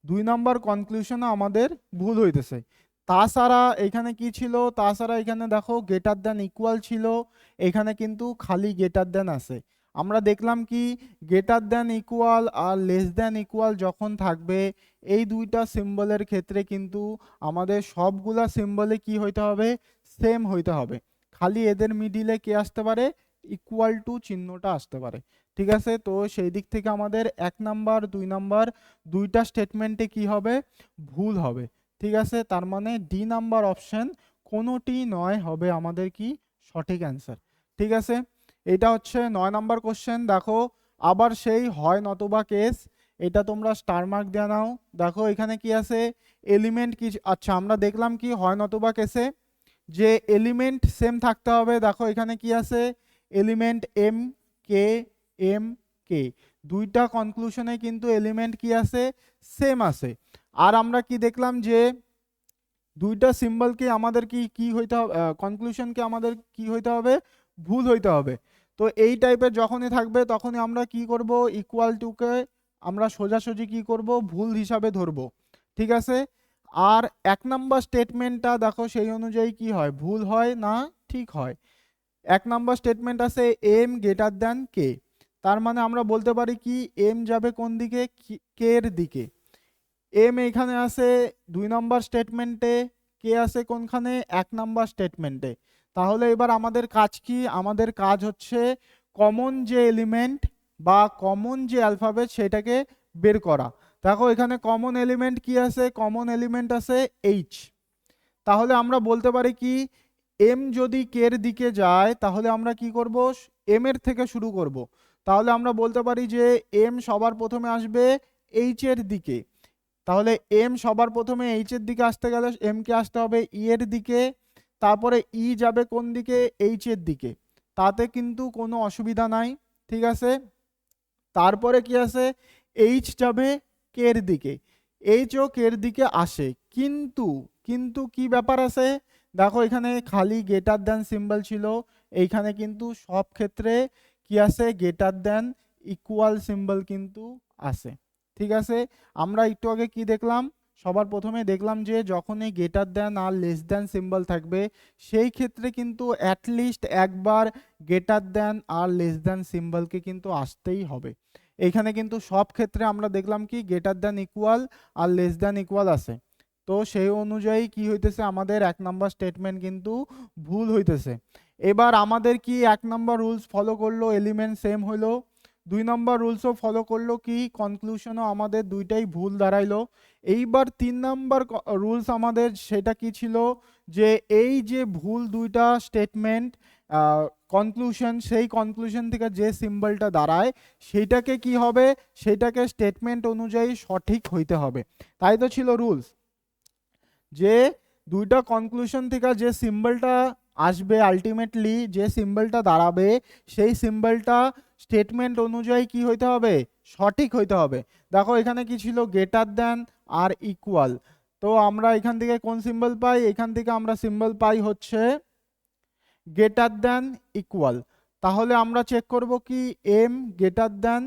2 নম্বর কনক্লুশনে আমাদের ভুল হইতেছে। তাছাড়া এখানে কি ছিল, তাছাড়া এখানে দেখো গ্রেটার দ্যান ইকুয়াল ছিল, এখানে কিন্তু খালি গ্রেটার দ্যান আছে। আমরা দেখলাম কি গ্রেটার দ্যান ইকুয়াল আর লেস দ্যান ইকুয়াল যখন থাকবে এই দুইটা সিম্বলের ক্ষেত্রে কিন্তু আমাদের সবগুলা সিম্বলে কি হইতে হবে, সেম হইতে হবে। খালি এদের মিডিলে কে আসতে পারে, ইকুয়াল টু চিহ্নটা আসতে পারে। ঠিক আছে, তো সেই দিক থেকে আমাদের 1 নাম্বার 2 নাম্বার দুইটা স্টেটমেন্টে কি হবে, ভুল হবে। ঠিক আছে, তার মানে ডি নাম্বার অপশন কোনোটি নয় হবে আমাদের কি সঠিক অ্যান্সার। ঠিক আছে, এটা হচ্ছে 9 নাম্বার কোশ্চেন। দেখো আবার সেই হয় নতুবা কেস, এটা তোমরা স্টার মার্ক দিয়ে নাও। দেখো এখানে কি আছে, এলিমেন্ট কি, আচ্ছা আমরা দেখলাম কি হয় নতুবা কেসে যে এলিমেন্ট সেম থাকতে হবে। দেখো এখানে কি আছে, element M K, M K, দুইটা কনক্লুশনে কিন্তু এলিমেন্ট কি আছে, সেম আছে। আর আমরা কি দেখলাম যে দুইটা সিম্বলকে আমাদের কি কি হইতে হবে, কনক্লুশনকে আমাদের কি হইতে হবে, ভুল হইতে হবে। তো এই টাইপের যখনই থাকবে তখনই আমরা কি করব, ইকুয়াল টুকে আমরা সোজাসুজি কি করব, ভুল হিসাবে ধরব। ঠিক আছে, আর 1 নাম্বার স্টেটমেন্টটা দেখো সেই অনুযায়ী কি হয়, ভুল হয় না ঠিক হয়। 1 নাম্বার স্টেটমেন্ট আছে এম গ্রেটার দ্যান কে। তার মানে আমরা বলতে পারি কি এম যাবে কোন দিকে, কে এর দিকে। এম এইখানে আছে 2 নম্বর স্টেটমেন্টে, কে আছে কোনখানে, 1 নাম্বার স্টেটমেন্টে। তাহলে এবার আমাদের কাজ কি, আমাদের কাজ হচ্ছে কমন যে এলিমেন্ট বা কমন যে অ্যালফাবেট সেটাকে বের করা। দেখো এখানে কমন এলিমেন্ট কি আছে, কমন এলিমেন্ট আছে এইচ। তাহলে আমরা বলতে পারি কি এম যদি কে এর দিকে যায় তাহলে আমরা কি করব, এম এর থেকে শুরু করব। তাহলে আমরা বলতে পারি যে এম সবার প্রথমে আসবে এইচ এর দিকে। তাহলে এম সবার প্রথমে এইচ এর দিকে আসতে গেলে এম কে আসতে হবে ই এর দিকে। তারপরে ই যাবে কোন দিকে, এইচ এর দিকে। তাতে কিন্তু কোনো অসুবিধা নাই। ঠিক আছে, তারপরে কি আছে, এইচ যাবে কে এর দিকে। এইচ ও কে এর দিকে আসে, কিন্তু কিন্তু কি ব্যাপার আছে, দেখো এখানে খালি গ্রেটার দ্যান সিম্বল ছিল, এইখানে কিন্তু সব ক্ষেত্রে কি আছে, গ্রেটার দ্যান ইকুয়াল সিম্বল কিন্তু আছে। ঠিক আছে, আমরা একটু আগে কি দেখলাম, সবার প্রথমে দেখলাম যে যখনই গ্রেটার দ্যান আর লেস দ্যান সিম্বল থাকবে সেই ক্ষেত্রে কিন্তু অ্যাটলিস্ট একবার গ্রেটার দ্যান আর লেস দ্যান সিম্বলকে কিন্তু আসতেই হবে। এইখানে কিন্তু সব ক্ষেত্রে আমরা দেখলাম কি গ্রেটার দ্যান ইকুয়াল আর লেস দ্যান ইকুয়াল আছে। তো সেই অনুযায়ী কি হইতেছে, আমাদের 1 নাম্বার স্টেটমেন্ট কিন্তু ভুল হইতেছে। এবার আমাদের কি 1 নাম্বার রুলস ফলো করলো, এলিমেন্ট সেম হইলো। 2 নাম্বার রুলসও ফলো করলো, কি কনক্লুশনও আমাদের দুইটাই ভুল দাঁড়াইলো। এইবার 3 নাম্বার রুলস আমাদের সেটা কি ছিল, যে এই যে ভুল দুইটা স্টেটমেন্ট কনক্লুশন, সেই কনক্লুশন থেকে যে সিম্বলটা দাঁড়ায় সেইটাকে কি হবে, সেইটাকে স্টেটমেন্ট অনুযায়ী সঠিক হইতে হবে। তাই তো ছিল রুলস, যে দুইটা কনক্লুশন থেকে যে সিম্বলটা আসবে, আলটিমেটলি যে সিম্বলটা দাঁড়াবে সেই সিম্বলটা স্টেটমেন্ট অনুযায়ী কি হইতে হবে, সঠিক হইতে হবে। দেখো এখানে কি ছিল, গ্রেটার দ্যান আর ইকুয়াল। তো আমরা এখান থেকে কোন সিম্বল পাই, এখান থেকে আমরা সিম্বল পাই হচ্ছে গ্রেটার দ্যান ইকুয়াল। তাহলে আমরা চেক করব কি এম গ্রেটার দ্যান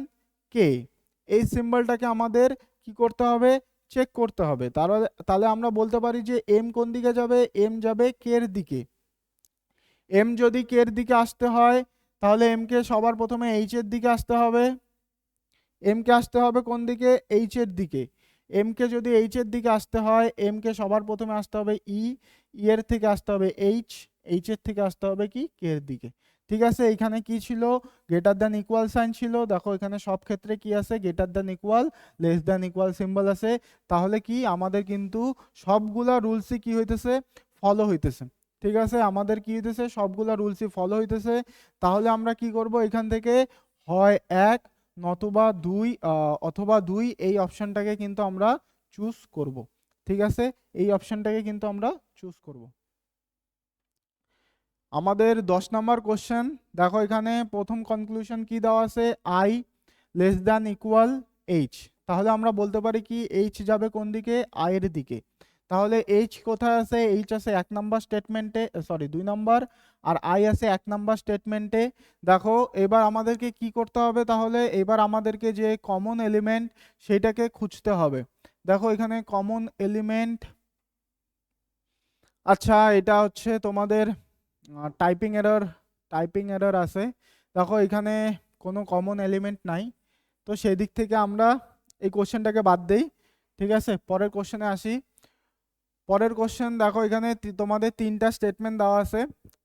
কে, এই সিম্বলটাকে আমাদের কি করতে হবে, চেক করতে হবে। তাহলে তাহলে আমরা বলতে পারি যে এম কোন দিকে যাবে, এম যাবে কে এর দিকে। এম যদি কে এর দিকে আসতে হয় তাহলে এম কে সবার প্রথমে এইচ এর দিকে আসতে হবে। এম কে আসতে হবে কোন দিকে, এইচ এর দিকে। এম কে যদি এইচ এর দিকে আসতে হয়, এম কে সবার প্রথমে আসতে হবে ই, এর থেকে আসতে হবে এইচ, এইচ এর থেকে আসতে হবে কি কে এর দিকে। ঠিক আছে, এখানে কি ছিল, গ্রেটার দ্যান ইকুয়াল সাইন ছিল। দেখো এখানে সব ক্ষেত্রে কি আছে, greater than equal less than equal symbol আছে। তাহলে কি আমাদের কিন্তু সবগুলা রুলসই কি হইতেছে, ফলো হইতেছে। ঠিক আছে, আমাদের কি হইতেছে, সবগুলা রুলসই ফলো হইতেছে। তাহলে আমরা কি করব, এখান থেকে হয় 1 নতুবা 2 অথবা 2 এই অপশনটাকে কিন্তু আমরা চুজ করব। ঠিক আছে, এই অপশনটাকে কিন্তু আমরা চুজ করব। আমাদের 10 নাম্বার কোশ্চেন, দেখো এখানে প্রথম কনক্লুশন কি দেওয়া আছে, I less than equal H. তাহলে আমরা বলতে পারি কি এইচ যাবে কোন দিকে, আই এর দিকে। তাহলে এইচ কোথায় আছে, এইচ আছে 1 নাম্বার স্টেটমেন্টে, সরি 2 নাম্বার, আর আই আছে 1 নাম্বার স্টেটমেন্টে। দেখো এবার আমাদেরকে কি করতে হবে, তাহলে এবার আমাদেরকে যে কমন এলিমেন্ট সেটাকে খুঁজতে হবে। দেখো এখানে কমন এলিমেন্ট, আচ্ছা এটা হচ্ছে তোমাদের টাইপিং এরর আছে। দেখো এখানে কোনো কমন এলিমেন্ট নাই, তো সেই দিক থেকে আমরা এই কোশ্চেনটাকে বাদ দেই। ঠিক আছে, পরের কোশ্চেনে আসি। পরের কোশ্চেন দেখো এখানে তোমাদের 3টা স্টেটমেন্ট দেওয়া আছে।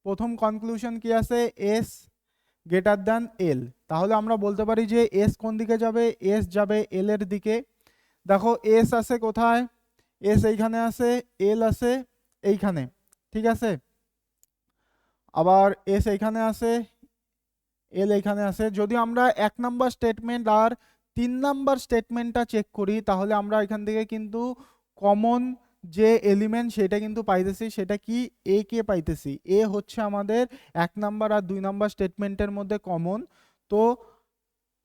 প্রথম কনক্লুশন কি আছে, এস গ্রেটার দ্যান এল। তাহলে আমরা বলতে পারি যে এস কোন দিকে যাবে, এস যাবে এল এর দিকে। দেখো এস আছে কোথায়, এস এইখানে আছে, এল আছে এইখানে। ঠিক আছে, আবার এস এইখানে আছে, এল এইখানে আছে। যদি আমরা 1 নাম্বার স্টেটমেন্ট আর 3 নাম্বার স্টেটমেন্টটা চেক করি তাহলে আমরা এখান থেকে কিন্তু কমন যে এলিমেন্ট সেটা কিন্তু পাইতেছি, সেটা কি এ কে পাইতেছি। এ হচ্ছে আমাদের 1 নাম্বার আর 2 নাম্বার স্টেটমেন্টের মধ্যে কমন। তো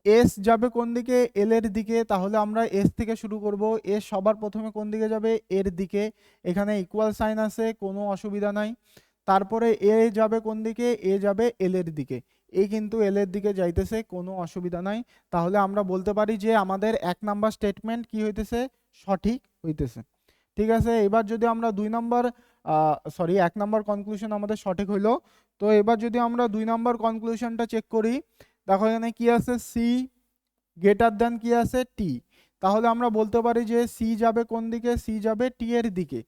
এস যাবে কোন দিকে, এল এর দিকে। তাহলে আমরা এস থেকে শুরু করব। এস সবার প্রথমে কোন দিকে যাবে, এর দিকে। এখানে ইকুয়াল সাইন আছে, কোনো অসুবিধা নাই। তারপরে এ যাবে কোন দিকে, এ যাবে এল এর দিকে। এই কিন্তু এল এর দিকে যাইতেছে, কোনো অসুবিধা নাই। তাহলে আমরা বলতে পারি যে আমাদের 1 নাম্বার স্টেটমেন্ট কি হইতেছে, সঠিক হইতেছে। ঠিক আছে, এবার যদি আমরা 2 নাম্বার, সরি 1 নাম্বার কনক্লুশন আমাদের সঠিক হইলো। তো এবার যদি আমরা 2 নাম্বার কনক্লুশনটা চেক করি, দেখো এখানে কি আছে, সি গ্রেটার দ্যান কি আছে, টি। তাহলে আমরা বলতে পারি যে সি যাবে কোন দিকে, সি যাবে টি এর দিকে।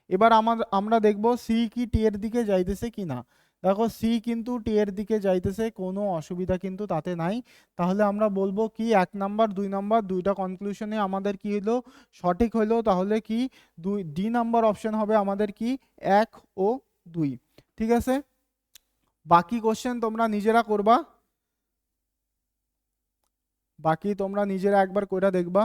এবার আমরা দেখব সি কি টি এর দিকে যাইতেছে কিনা। দেখো সি কিন্তু টি এর দিকে যাইতেছে, কোনো অসুবিধা কিন্তু তাতে নাই। তাহলে আমরা বলবো কি 1 নাম্বার 2 নাম্বার দুইটা কনক্লুশনে আমাদের কি হলো, সঠিক হলো। তাহলে কি ডি নাম্বার অপশন হবে আমাদের কি 1 ও 2। ঠিক আছে, বাকি কোশ্চেন তোমরা নিজেরা করবা, বাকি তোমরা নিজেরা একবার কইরা দেখবা।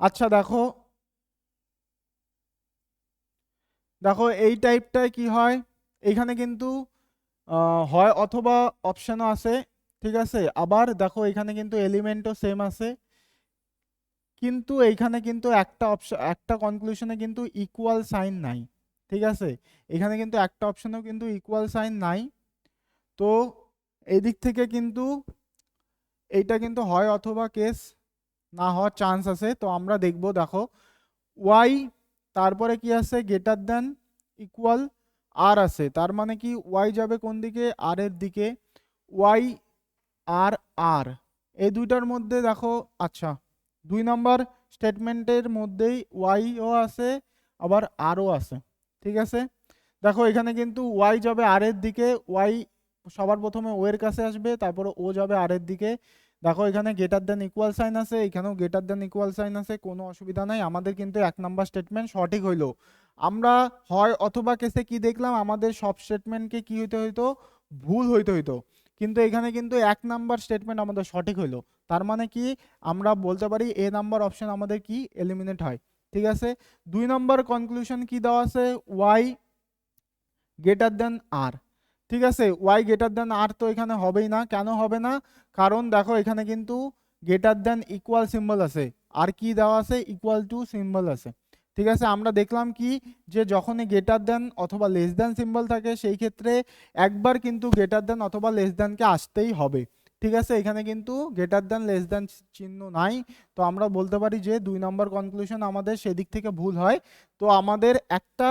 আচ্ছা দেখো, দেখো এই টাইপটায় কি হয়, এখানে কিন্তু হয় অথবা অপশনও আছে, ঠিক আছে, আবার দেখো এখানে কিন্তু এলিমেন্টও সেম আছে, কিন্তু এইখানে কিন্তু একটা অপশন, একটা কনক্লুশনে কিন্তু ইকুয়াল সাইন নাই। ঠিক আছে, এখানে কিন্তু একটা অপশনেও কিন্তু ইকুয়াল সাইন নাই। তো এই দিক থেকে কিন্তু এইটা কিন্তু হয় অথবা কেস না হওয়ার চান্স আছে। তো আমরা দেখব, দেখো ওয়াই, তারপরে কি আছে, গ্রেটার দেন ইকুয়াল আর আছে, তার মানে কি ওয়াই যাবে কোন দিকে, আর এর দিকে। ওয়াই আর আর এই দুইটার মধ্যে দেখো, আচ্ছা 2 নম্বর স্টেটমেন্টের মধ্যেই ওয়াইও আছে আবার আরও আছে। ঠিক আছে, দেখো এখানে কিন্তু ওয়াই যাবে আর এর দিকে, ওয়াই সবার প্রথমে ও এর কাছে আসবে, তারপরে ও যাবে আর এর দিকে। দেখো এখানে গ্রেটার দেন ইকুয়াল সাইন আছে, এখানেও গ্রেটার দেন ইকুয়াল সাইন আছে, কোনো অসুবিধা নাই। আমাদের কিন্তু 1 নম্বর স্টেটমেন্ট সঠিক হইলো। আমরা হয় অথবা কেসে কি দেখলাম, আমাদের সব স্টেটমেন্টকে কি হইতে হইতো, ভুল হইতে হইতো, কিন্তু এখানে কিন্তু 1 নম্বর স্টেটমেন্ট আমাদের সঠিক হইলো। তার মানে কি আমরা বলতে পারি এ নাম্বার অপশন আমাদের কি এলিমিনেট হয়। ঠিক আছে, 2 নম্বর কনক্লুশন কি দেওয়া আছে, ওয়াই গ্রেটার দেন আর। ঠিক আছে, ওয়াই গ্রেটার দেন আর তো এখানে হবেই না। কেন হবে না, কারণ দেখো এখানে কিন্তু গ্রেটার দেন ইকুয়াল সিম্বল আছে, আর কি দেওয়া আছে, ইকুয়াল টু সিম্বল আছে। ঠিক আছে, আমরা দেখলাম কি, যে যখনই গ্রেটার দেন অথবা লেস দেন সিম্বল থাকে সেই ক্ষেত্রে একবার কিন্তু গ্রেটার দেন অথবা লেস দেনকে আসতেই হবে। ঠিক আছে, এখানে কিন্তু গ্রেটার দেন লেস দেন চিহ্ন নাই। তো আমরা বলতে পারি যে 2 নম্বর কনক্লুশন আমাদের সেদিক থেকে ভুল হয়। তো আমাদের একটা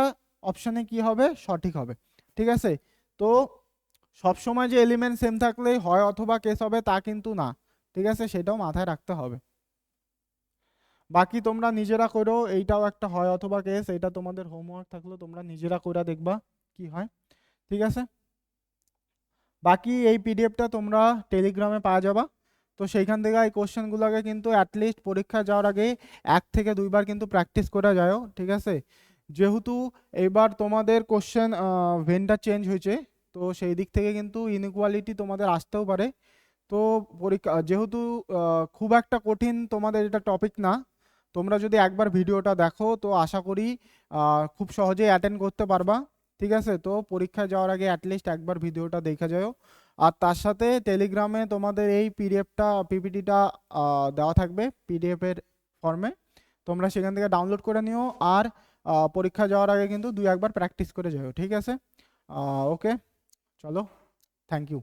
অপশনে কি হবে, সঠিক হবে। ঠিক আছে, তো সবসময় যে এলিমেন্ট সেম থাকলেই হয় অথবা কেস হবে তা কিন্তু না। ঠিক আছে, সেটাও মাথায় রাখতে হবে। বাকি তোমরা নিজেরা করো, এইটাও একটা হয় অথবা কেস, এটা তোমাদের হোমওয়ার্ক থাকলো, তোমরা নিজেরা করে দেখবা কি হয়। ঠিক আছে, বাকি এই পিডিএফটা তোমরা টেলিগ্রামে পাওয়া যাবা। তো সেইখান থেকে এই কোশ্চেনগুলোকে কিন্তু অ্যাটলিস্ট পরীক্ষা যাওয়ার আগে 1 থেকে 2 বার কিন্তু প্র্যাকটিস করা যায়ও। ঠিক আছে, যেহেতু এবার তোমাদের কোশ্চেন ভেন্ডার চেঞ্জ হয়েছে, তো সেই দিক থেকে কিন্তু ইনইকুয়ালিটি তোমাদের আসতেও পারে। তো পরীক্ষা যেহেতু খুব একটা কঠিন তোমাদের এটা টপিক না, তোমরা যদি একবার ভিডিওটা দেখো তো আশা করি খুব সহজেই অ্যাটেন্ড করতে পারবা। ঠিক আছে, তো পরীক্ষায় যাওয়ার আগে অ্যাটলিস্ট একবার ভিডিওটা দেখা যাও। আর তার সাথে টেলিগ্রামে তোমাদের এই পিডিএফটা পিপিটিটা দেওয়া থাকবে পিডিএফের ফর্মে, তোমরা সেখান থেকে ডাউনলোড করে নিও। আর পরীক্ষা যাওয়ার আগে কিন্তু 2-1 বার প্র্যাকটিস করে যাও। ঠিক আছে, ওকে, চলো, থ্যাংক ইউ।